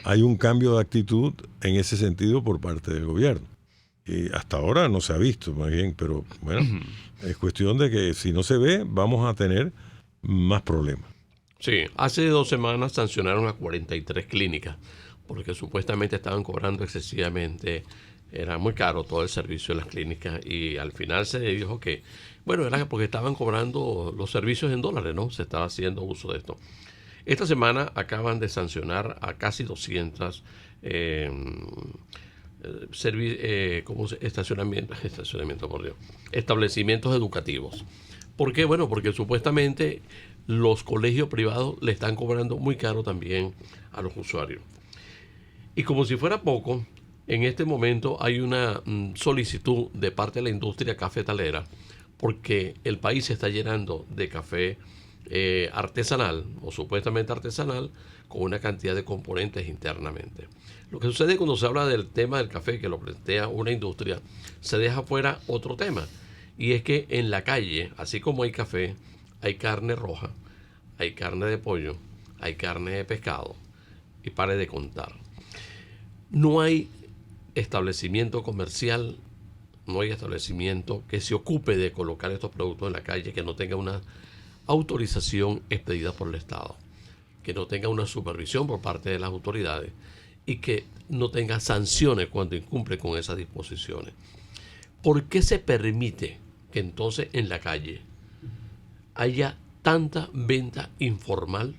hay un cambio de actitud en ese sentido por parte del gobierno. Y hasta ahora no se ha visto, más bien, pero bueno, es cuestión de que si no se ve, vamos a tener más problemas. Sí, hace 2 semanas sancionaron a 43 clínicas porque supuestamente estaban cobrando excesivamente, era muy caro todo el servicio de las clínicas y al final se dijo que, bueno, era porque estaban cobrando los servicios en dólares, ¿no? Se estaba haciendo uso de esto. Esta semana acaban de sancionar a casi 200 establecimientos educativos. ¿Por qué? Bueno, porque supuestamente los colegios privados le están cobrando muy caro también a los usuarios. Y como si fuera poco, en este momento hay una solicitud de parte de la industria cafetalera porque el país se está llenando de café artesanal o supuestamente artesanal con una cantidad de componentes internamente. Lo que sucede cuando se habla del tema del café, que lo plantea una industria, se deja fuera otro tema. Y es que en la calle, así como hay café, hay carne roja, hay carne de pollo, hay carne de pescado. Y pare de contar. No hay establecimiento comercial, no hay establecimiento que se ocupe de colocar estos productos en la calle que no tenga una autorización expedida por el Estado, que no tenga una supervisión por parte de las autoridades y que no tenga sanciones cuando incumple con esas disposiciones. ¿Por qué se permite que entonces en la calle haya tanta venta informal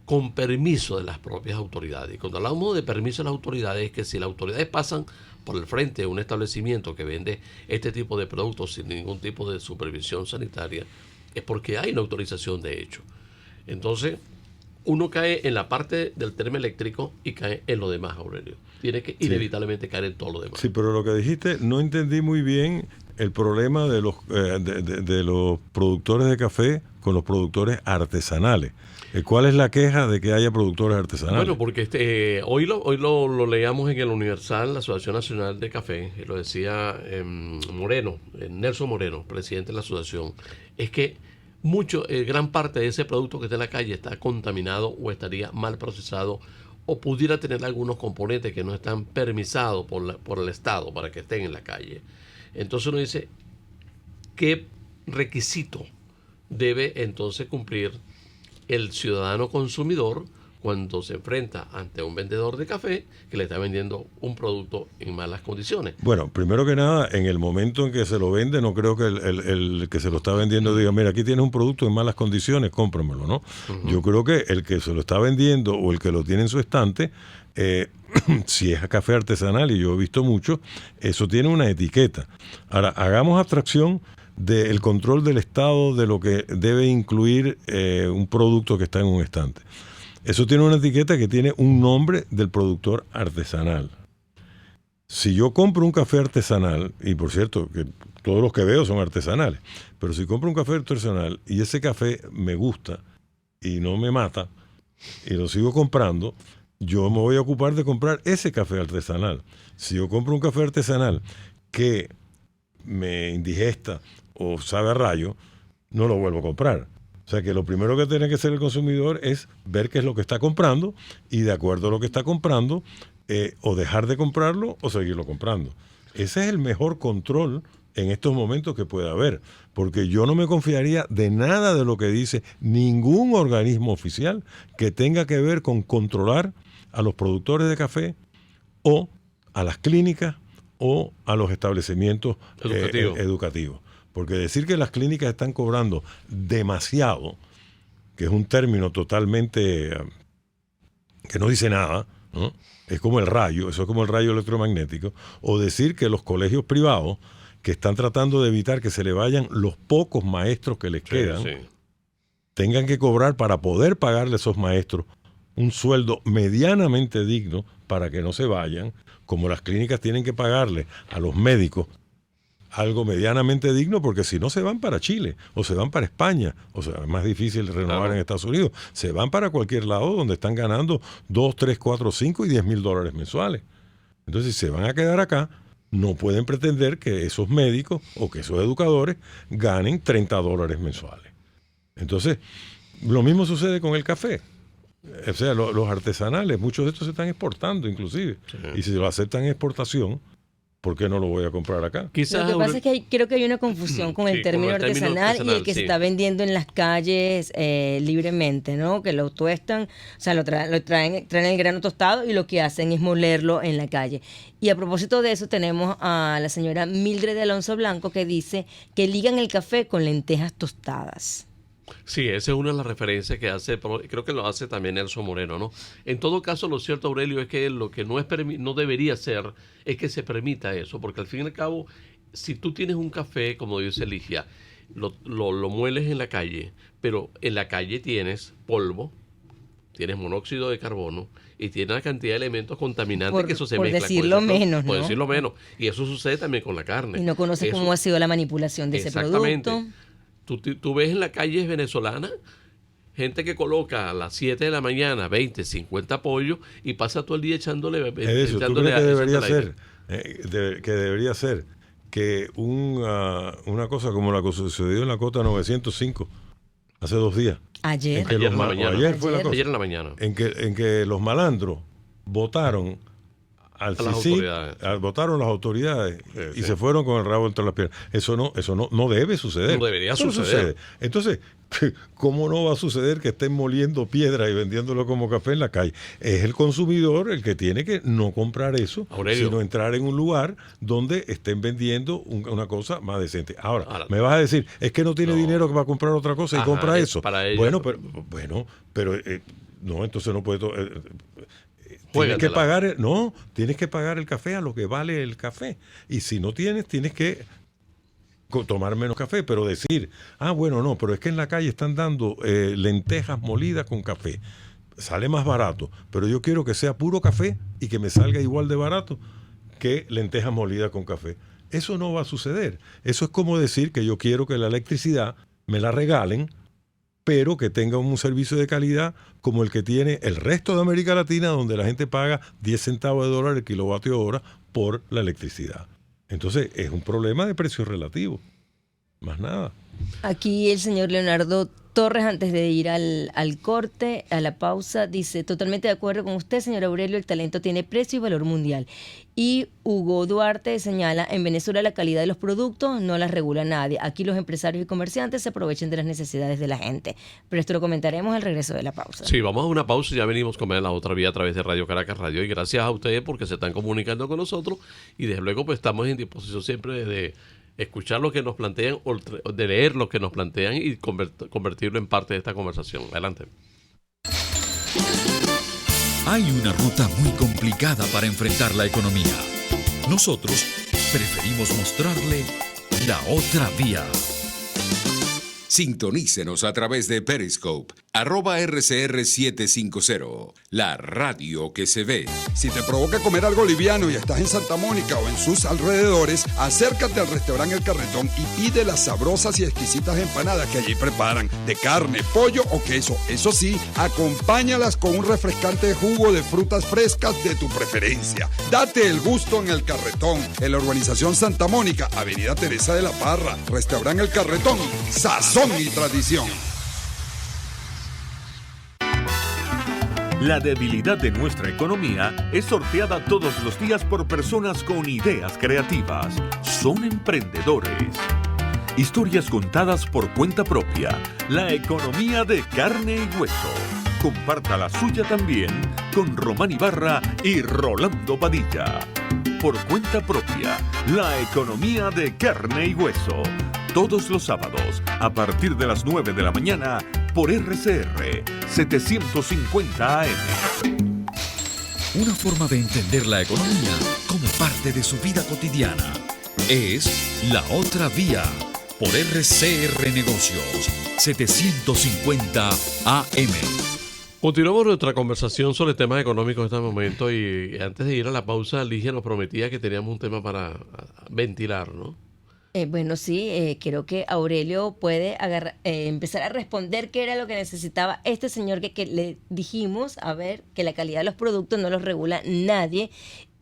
con permiso de las propias autoridades? Y cuando hablamos de permiso de las autoridades es que si las autoridades pasan por el frente de un establecimiento que vende este tipo de productos sin ningún tipo de supervisión sanitaria, es porque hay una autorización de hecho. Entonces, uno cae en la parte del tema eléctrico y cae en lo demás, Aurelio. Tiene que inevitablemente caer en todo lo demás. Sí, pero lo que dijiste, no entendí muy bien el problema de los productores de café con los productores artesanales. ¿Cuál es la queja de que haya productores artesanales? Bueno, porque hoy lo leíamos en el Universal, la Asociación Nacional de Café, y lo decía Nelson Moreno, presidente de la asociación, es que gran parte de ese producto que está en la calle está contaminado o estaría mal procesado o pudiera tener algunos componentes que no están permisados por el Estado para que estén en la calle. Entonces uno dice, ¿qué requisito debe entonces cumplir el ciudadano consumidor cuando se enfrenta ante un vendedor de café que le está vendiendo un producto en malas condiciones? Bueno, primero que nada, en el momento en que se lo vende, no creo que el que se lo está vendiendo diga, mira, aquí tienes un producto en malas condiciones, cómpramelo, ¿no? Yo creo que el que se lo está vendiendo o el que lo tiene en su estante, si es café artesanal, y yo he visto mucho, eso tiene una etiqueta. Ahora, hagamos abstracción del control del Estado de lo que debe incluir un producto que está en un estante. Eso tiene una etiqueta que tiene un nombre del productor artesanal. Si yo compro un café artesanal, y por cierto, que todos los que veo son artesanales, pero si compro un café artesanal y ese café me gusta y no me mata, y lo sigo comprando, yo me voy a ocupar de comprar ese café artesanal. Si yo compro un café artesanal que me indigesta o sabe a rayo, no lo vuelvo a comprar. O sea que lo primero que tiene que hacer el consumidor es ver qué es lo que está comprando y de acuerdo a lo que está comprando, o dejar de comprarlo o seguirlo comprando. Ese es el mejor control en estos momentos que puede haber, porque yo no me confiaría de nada de lo que dice ningún organismo oficial que tenga que ver con controlar a los productores de café o a las clínicas o a los establecimientos educativos. Porque decir que las clínicas están cobrando demasiado, que es un término totalmente que no dice nada, ¿no? Es como el rayo, eso es como el rayo electromagnético, o decir que los colegios privados que están tratando de evitar que se le vayan los pocos maestros que les quedan, tengan que cobrar para poder pagarle a esos maestros un sueldo medianamente digno para que no se vayan, como las clínicas tienen que pagarle a los médicos algo medianamente digno, porque si no se van para Chile o se van para España, o sea, es más difícil renovar en Estados Unidos, se van para cualquier lado donde están ganando 2, 3, 4, 5 y $10,000 mensuales. Entonces, si se van a quedar acá, no pueden pretender que esos médicos o que esos educadores ganen $30 mensuales. Entonces, lo mismo sucede con el café. O sea, los artesanales, muchos de estos se están exportando inclusive. Sí. Y si lo aceptan en exportación, ¿por qué no lo voy a comprar acá? Quizás lo que pasa es que creo que hay una confusión con el término artesanal y el que se está vendiendo en las calles libremente, ¿no? Que lo tuestan, o sea, traen el grano tostado y lo que hacen es molerlo en la calle. Y a propósito de eso tenemos a la señora Mildred de Alonso Blanco que dice que ligan el café con lentejas tostadas. Sí, esa es una de las referencias que hace, creo que lo hace también Nelson Moreno, ¿no? En todo caso, lo cierto, Aurelio, es que lo que no debería ser es que se permita eso, porque al fin y al cabo, si tú tienes un café, como dice Ligia, lo mueles en la calle, pero en la calle tienes polvo, tienes monóxido de carbono y tienes una cantidad de elementos contaminantes que eso se mezcla. Por decirlo menos, ¿no? Por decirlo menos. Y eso sucede también con la carne. Y no conoces cómo ha sido la manipulación de ese producto. Tú ves en la calle venezolana gente que coloca a las 7 de la mañana 20, 50 pollos y pasa todo el día echándole... ¿Tú crees que debería ser que una cosa como la que sucedió en la Cota 905 hace 2 días? Ayer en la mañana. En que los malandros votaron votaron las autoridades y se fueron con el rabo entre las piernas. Eso no debe suceder. No debería suceder. Entonces, ¿cómo no va a suceder que estén moliendo piedra y vendiéndolo como café en la calle? Es el consumidor el que tiene que no comprar eso, Aurelio, sino entrar en un lugar donde estén vendiendo una cosa más decente. Ahora, me vas a decir, es que no tiene dinero para comprar otra cosa y compra eso. Bueno, pero no, entonces no puede... Tienes que pagar el café a lo que vale el café. Y si no tienes que tomar menos café, pero decir, pero es que en la calle están dando lentejas molidas con café. Sale más barato, pero yo quiero que sea puro café y que me salga igual de barato que lentejas molidas con café. Eso no va a suceder. Eso es como decir que yo quiero que la electricidad me la regalen, pero que tenga un servicio de calidad como el que tiene el resto de América Latina, donde la gente paga 10 centavos de dólar el kilovatio hora por la electricidad. Entonces, es un problema de precio relativo. Más nada. Aquí el señor Leonardo Torres, antes de ir al corte, a la pausa, dice: totalmente de acuerdo con usted, señor Aurelio, el talento tiene precio y valor mundial. Y Hugo Duarte señala: en Venezuela la calidad de los productos no la regula nadie. Aquí los empresarios y comerciantes se aprovechan de las necesidades de la gente. Pero esto lo comentaremos al regreso de la pausa. Sí, vamos a una pausa y ya venimos con la otra vía a través de Radio Caracas Radio. Y gracias a ustedes porque se están comunicando con nosotros y desde luego pues estamos en disposición siempre de escuchar lo que nos plantean o de leer lo que nos plantean y convertirlo en parte de esta conversación. Adelante. Hay una ruta muy complicada para enfrentar la economía. Nosotros preferimos mostrarle la otra vía. Sintonícenos a través de Periscope, @RCR750, la radio que se ve. Si te provoca comer algo liviano y estás en Santa Mónica o en sus alrededores, acércate al restaurante El Carretón y pide las sabrosas y exquisitas empanadas que allí preparan, de carne, pollo o queso. Eso sí, acompáñalas con un refrescante jugo de frutas frescas de tu preferencia. Date el gusto en El Carretón, en la urbanización Santa Mónica, Avenida Teresa de la Parra. Restaurante El Carretón, sazón y tradición. La debilidad de nuestra economía es sorteada todos los días por personas con ideas creativas. Son emprendedores. Historias contadas por cuenta propia. La economía de carne y hueso. Comparta la suya también con Román Ibarra y Rolando Padilla. Por cuenta propia. La economía de carne y hueso. Todos los sábados, a partir de las 9 de la mañana, por RCR 750 AM. Una forma de entender la economía como parte de su vida cotidiana. Es La Otra Vía, por RCR Negocios 750 AM. Continuamos nuestra conversación sobre temas económicos en este momento y antes de ir a la pausa, Ligia nos prometía que teníamos un tema para ventilar, ¿no? Bueno, sí, creo que Aurelio puede empezar a responder qué era lo que necesitaba este señor que le dijimos, a ver, que la calidad de los productos no los regula nadie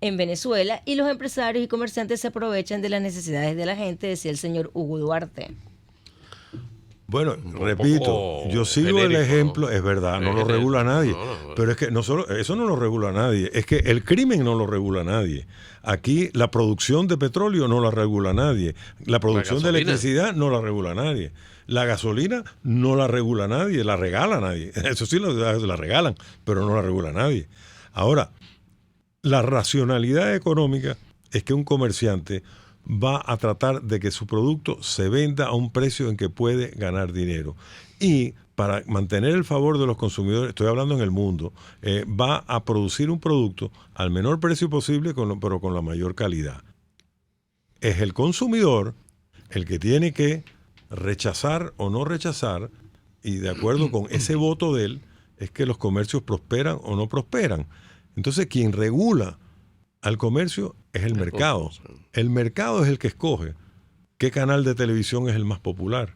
en Venezuela y los empresarios y comerciantes se aprovechan de las necesidades de la gente, decía el señor Hugo Duarte. Bueno, repito, yo sigo el ejemplo, ¿no? Es verdad, no lo regula nadie, pero es que no solo eso no lo regula nadie, es que el crimen no lo regula nadie. Aquí la producción de petróleo no la regula nadie, la producción de electricidad no la regula nadie, la gasolina no la regula nadie, la regala nadie, eso sí la regalan, pero no la regula nadie. Ahora, la racionalidad económica es que un comerciante va a tratar de que su producto se venda a un precio en que puede ganar dinero. Y para mantener el favor de los consumidores, estoy hablando en el mundo, va a producir un producto al menor precio posible, pero con la mayor calidad. Es el consumidor el que tiene que rechazar o no rechazar, y de acuerdo con ese voto de él, es que los comercios prosperan o no prosperan. Entonces, quien regula al comercio es el mercado. El mercado es el que escoge qué canal de televisión es el más popular.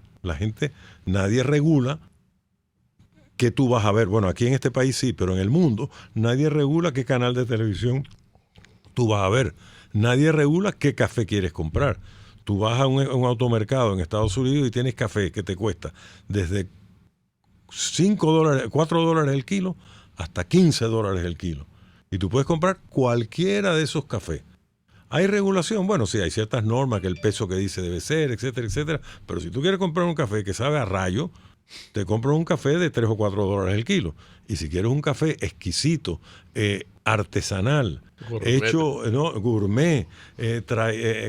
Nadie regula qué tú vas a ver. Bueno, aquí en este país sí, pero en el mundo nadie regula qué canal de televisión tú vas a ver. Nadie regula qué café quieres comprar. Tú vas a un automercado en Estados Unidos y tienes café que te cuesta desde $5, $4 el kilo hasta $15 el kilo. Y tú puedes comprar cualquiera de esos cafés. ¿Hay regulación? Bueno, sí, hay ciertas normas, que el peso que dice debe ser, etcétera, etcétera. Pero si tú quieres comprar un café que sabe a rayo, te compras un café de $3 o $4 el kilo. Y si quieres un café exquisito, artesanal, gourmet,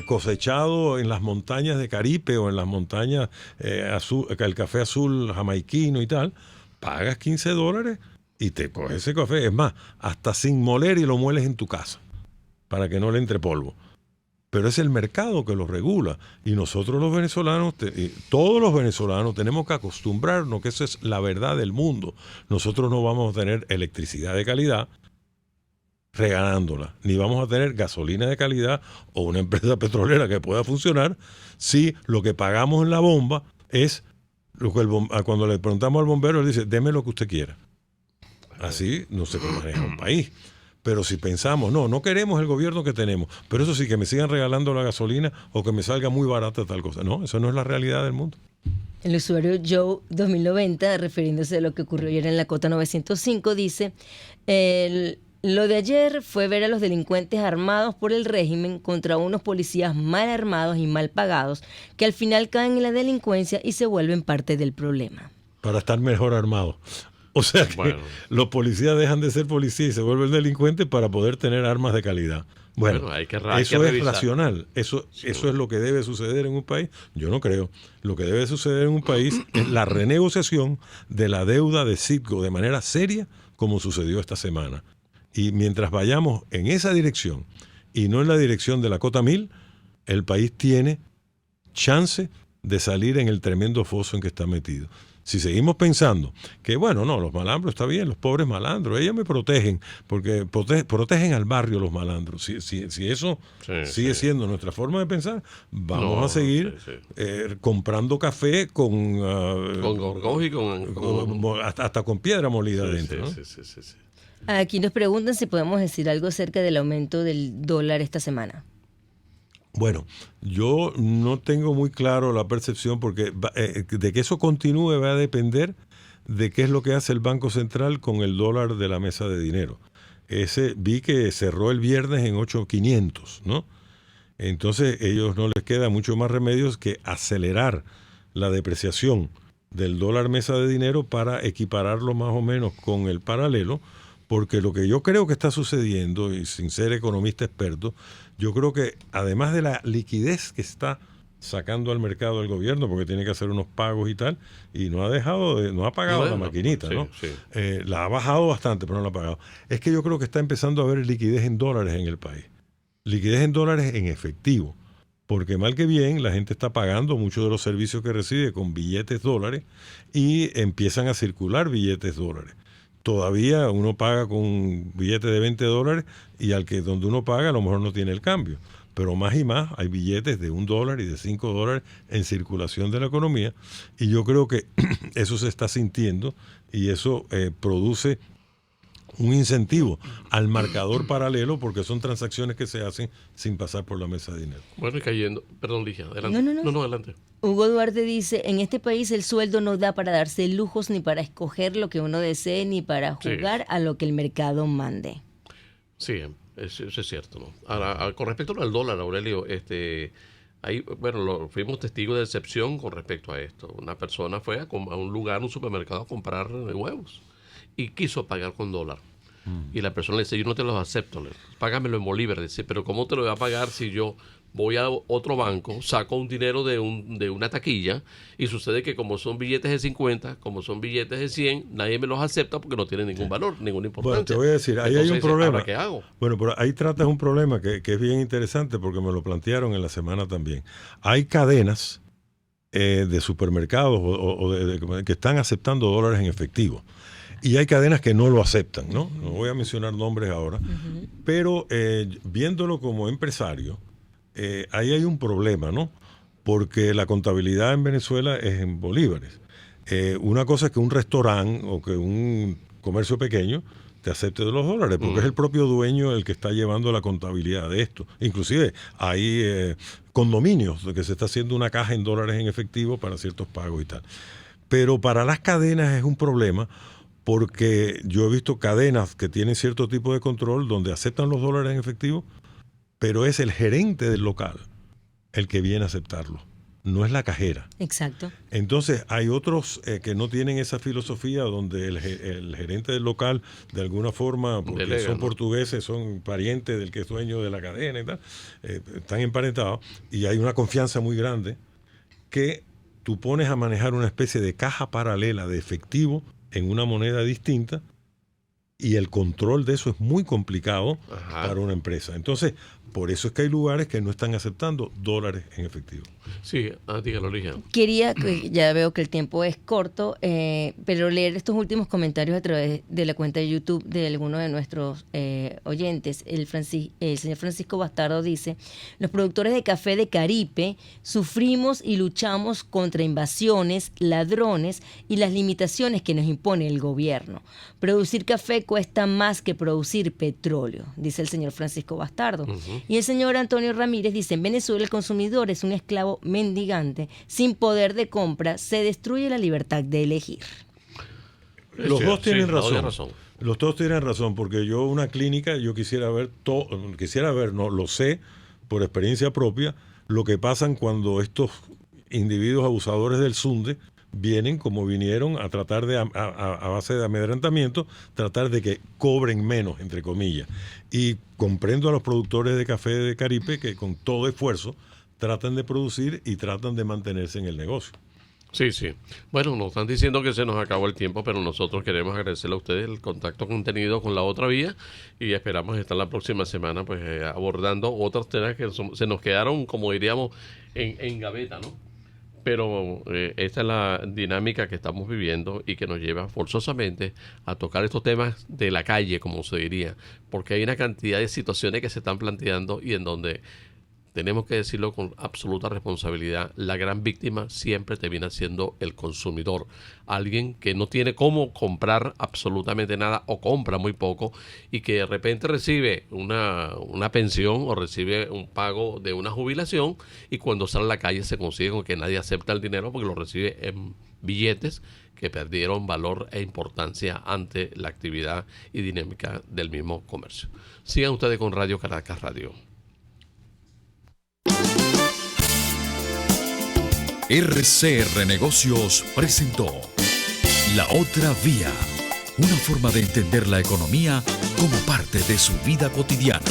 cosechado en las montañas de Caripe o en las montañas azul, el café azul jamaiquino y tal, pagas $15 y te coges ese café, es más, hasta sin moler y lo mueles en tu casa para que no le entre polvo. Pero es el mercado que lo regula y nosotros los venezolanos, todos los venezolanos tenemos que acostumbrarnos que esa es la verdad del mundo. Nosotros no vamos a tener electricidad de calidad regalándola, ni vamos a tener gasolina de calidad o una empresa petrolera que pueda funcionar si lo que pagamos en la bomba es lo que cuando le preguntamos al bombero, él dice, deme lo que usted quiera. Así no se maneja un país. Pero si pensamos, no queremos el gobierno que tenemos, pero eso sí, que me sigan regalando la gasolina o que me salga muy barata tal cosa. No, eso no es la realidad del mundo. El usuario Joe 2090, refiriéndose a lo que ocurrió ayer en la Cota 905, dice, lo de ayer fue ver a los delincuentes armados por el régimen contra unos policías mal armados y mal pagados, que al final caen en la delincuencia y se vuelven parte del problema. Para estar mejor armados. O sea que los policías dejan de ser policías y se vuelven delincuentes para poder tener armas de calidad. Bueno, eso es racional. Eso es lo que debe suceder en un país. Yo no creo. Lo que debe suceder en un país es la renegociación de la deuda de Citgo de manera seria, como sucedió esta semana. Y mientras vayamos en esa dirección y no en la dirección de la Cota 1000, el país tiene chance de salir en el tremendo foso en que está metido. Si seguimos pensando que, bueno, no, los malandros está bien, los pobres malandros, ellos me protegen, porque protegen al barrio los malandros. Si eso sigue siendo nuestra forma de pensar, vamos a seguir comprando café con gorgojo y hasta con piedra molida adentro. Sí. Aquí nos preguntan si podemos decir algo acerca del aumento del dólar esta semana. Bueno, yo no tengo muy claro la percepción porque de que eso continúe va a depender de qué es lo que hace el Banco Central con el dólar de la mesa de dinero. Vi que cerró el viernes en 8.500, ¿no? Entonces ellos no les queda mucho más remedio que acelerar la depreciación del dólar mesa de dinero para equipararlo más o menos con el paralelo, porque lo que yo creo que está sucediendo, y sin ser economista experto, yo creo que además de la liquidez que está sacando al mercado el gobierno, porque tiene que hacer unos pagos y tal, y no ha pagado la maquinita, ¿no? La ha bajado bastante, pero no la ha pagado. Es que yo creo que está empezando a haber liquidez en dólares en el país. Liquidez en dólares en efectivo. Porque mal que bien, la gente está pagando muchos de los servicios que recibe con billetes dólares y empiezan a circular billetes dólares. todavía uno paga con un billete de $20 y donde uno paga a lo mejor no tiene el cambio. Pero más y más hay billetes de $1 y de $5 en circulación de la economía, y yo creo que eso se está sintiendo y eso produce un incentivo al marcador paralelo, porque son transacciones que se hacen sin pasar por la mesa de dinero. Bueno, y cayendo, perdón, Ligia, adelante. No, adelante. Hugo Duarte dice, en este país el sueldo no da para darse lujos, ni para escoger lo que uno desee, ni para jugar a lo que el mercado mande. Sí, eso es cierto, ¿no? Ahora, con respecto al dólar, Aurelio, fuimos testigos de excepción con respecto a esto. Una persona fue a un lugar, un supermercado, a comprar huevos y quiso pagar con dólar. Y la persona le dice, yo no te los acepto, págamelo en bolívar. Dice, pero ¿cómo te lo voy a pagar si yo voy a otro banco, saco un dinero de una taquilla, y sucede que como son billetes de 50, como son billetes de 100, nadie me los acepta porque no tienen ningún valor, ninguna importancia? Bueno, te voy a decir, ahí hay un problema. ¿Ahora qué hago? Bueno, pero ahí tratas un problema que es bien interesante, porque me lo plantearon en la semana también. Hay cadenas de supermercados que están aceptando dólares en efectivo. Y hay cadenas que no lo aceptan, ¿no? No voy a mencionar nombres ahora. Pero viéndolo como empresario, ahí hay un problema, ¿no? Porque la contabilidad en Venezuela es en bolívares. Una cosa es que un restaurante o que un comercio pequeño te acepte de los dólares, porque es el propio dueño el que está llevando la contabilidad de esto. Inclusive hay condominios de que se está haciendo una caja en dólares en efectivo para ciertos pagos y tal. Pero para las cadenas es un problema, porque yo he visto cadenas que tienen cierto tipo de control donde aceptan los dólares en efectivo, pero es el gerente del local el que viene a aceptarlo, no es la cajera. Exacto. Entonces hay otros que no tienen esa filosofía, donde el gerente del local, de alguna forma, porque delega, son portugueses, son parientes del que es dueño de la cadena y tal, están emparentados, y hay una confianza muy grande que tú pones a manejar una especie de caja paralela de efectivo en una moneda distinta, y el control de eso es muy complicado para una empresa. Entonces, por eso es que hay lugares que no están aceptando dólares en efectivo. Sí, dígalo, Ligia. Quería, ya veo que el tiempo es corto, pero leer estos últimos comentarios a través de la cuenta de YouTube de algunos de nuestros oyentes. El señor Francisco Bastardo dice, los productores de café de Caripe sufrimos y luchamos contra invasiones, ladrones y las limitaciones que nos impone el gobierno. Producir café cuesta más que producir petróleo, dice el señor Francisco Bastardo. Y el señor Antonio Ramírez dice, en Venezuela el consumidor es un esclavo mendigante, sin poder de compra, se destruye la libertad de elegir. Los dos tienen razón. Los dos tienen razón, porque yo una clínica, yo quisiera ver, no lo sé por experiencia propia, lo que pasan cuando estos individuos abusadores del Sunde vienen como vinieron a tratar de, a base de amedrentamiento, tratar de que cobren menos, entre comillas. Y comprendo a los productores de café de Caripe que con todo esfuerzo tratan de producir y tratan de mantenerse en el negocio. Sí. Bueno, nos están diciendo que se nos acabó el tiempo, pero nosotros queremos agradecerle a ustedes el contacto que han tenido con La Otra Vía, y esperamos estar la próxima semana pues abordando otros temas que se nos quedaron, como diríamos, en gaveta, ¿no? Pero esta es la dinámica que estamos viviendo y que nos lleva forzosamente a tocar estos temas de la calle, como se diría, porque hay una cantidad de situaciones que se están planteando y en donde tenemos que decirlo con absoluta responsabilidad, la gran víctima siempre termina siendo el consumidor, alguien que no tiene cómo comprar absolutamente nada o compra muy poco y que de repente recibe una pensión o recibe un pago de una jubilación, y cuando sale a la calle se consigue con que nadie acepta el dinero porque lo recibe en billetes que perdieron valor e importancia ante la actividad y dinámica del mismo comercio. Sigan ustedes con Radio Caracas Radio. RCR Negocios presentó La Otra Vía, una forma de entender la economía como parte de su vida cotidiana.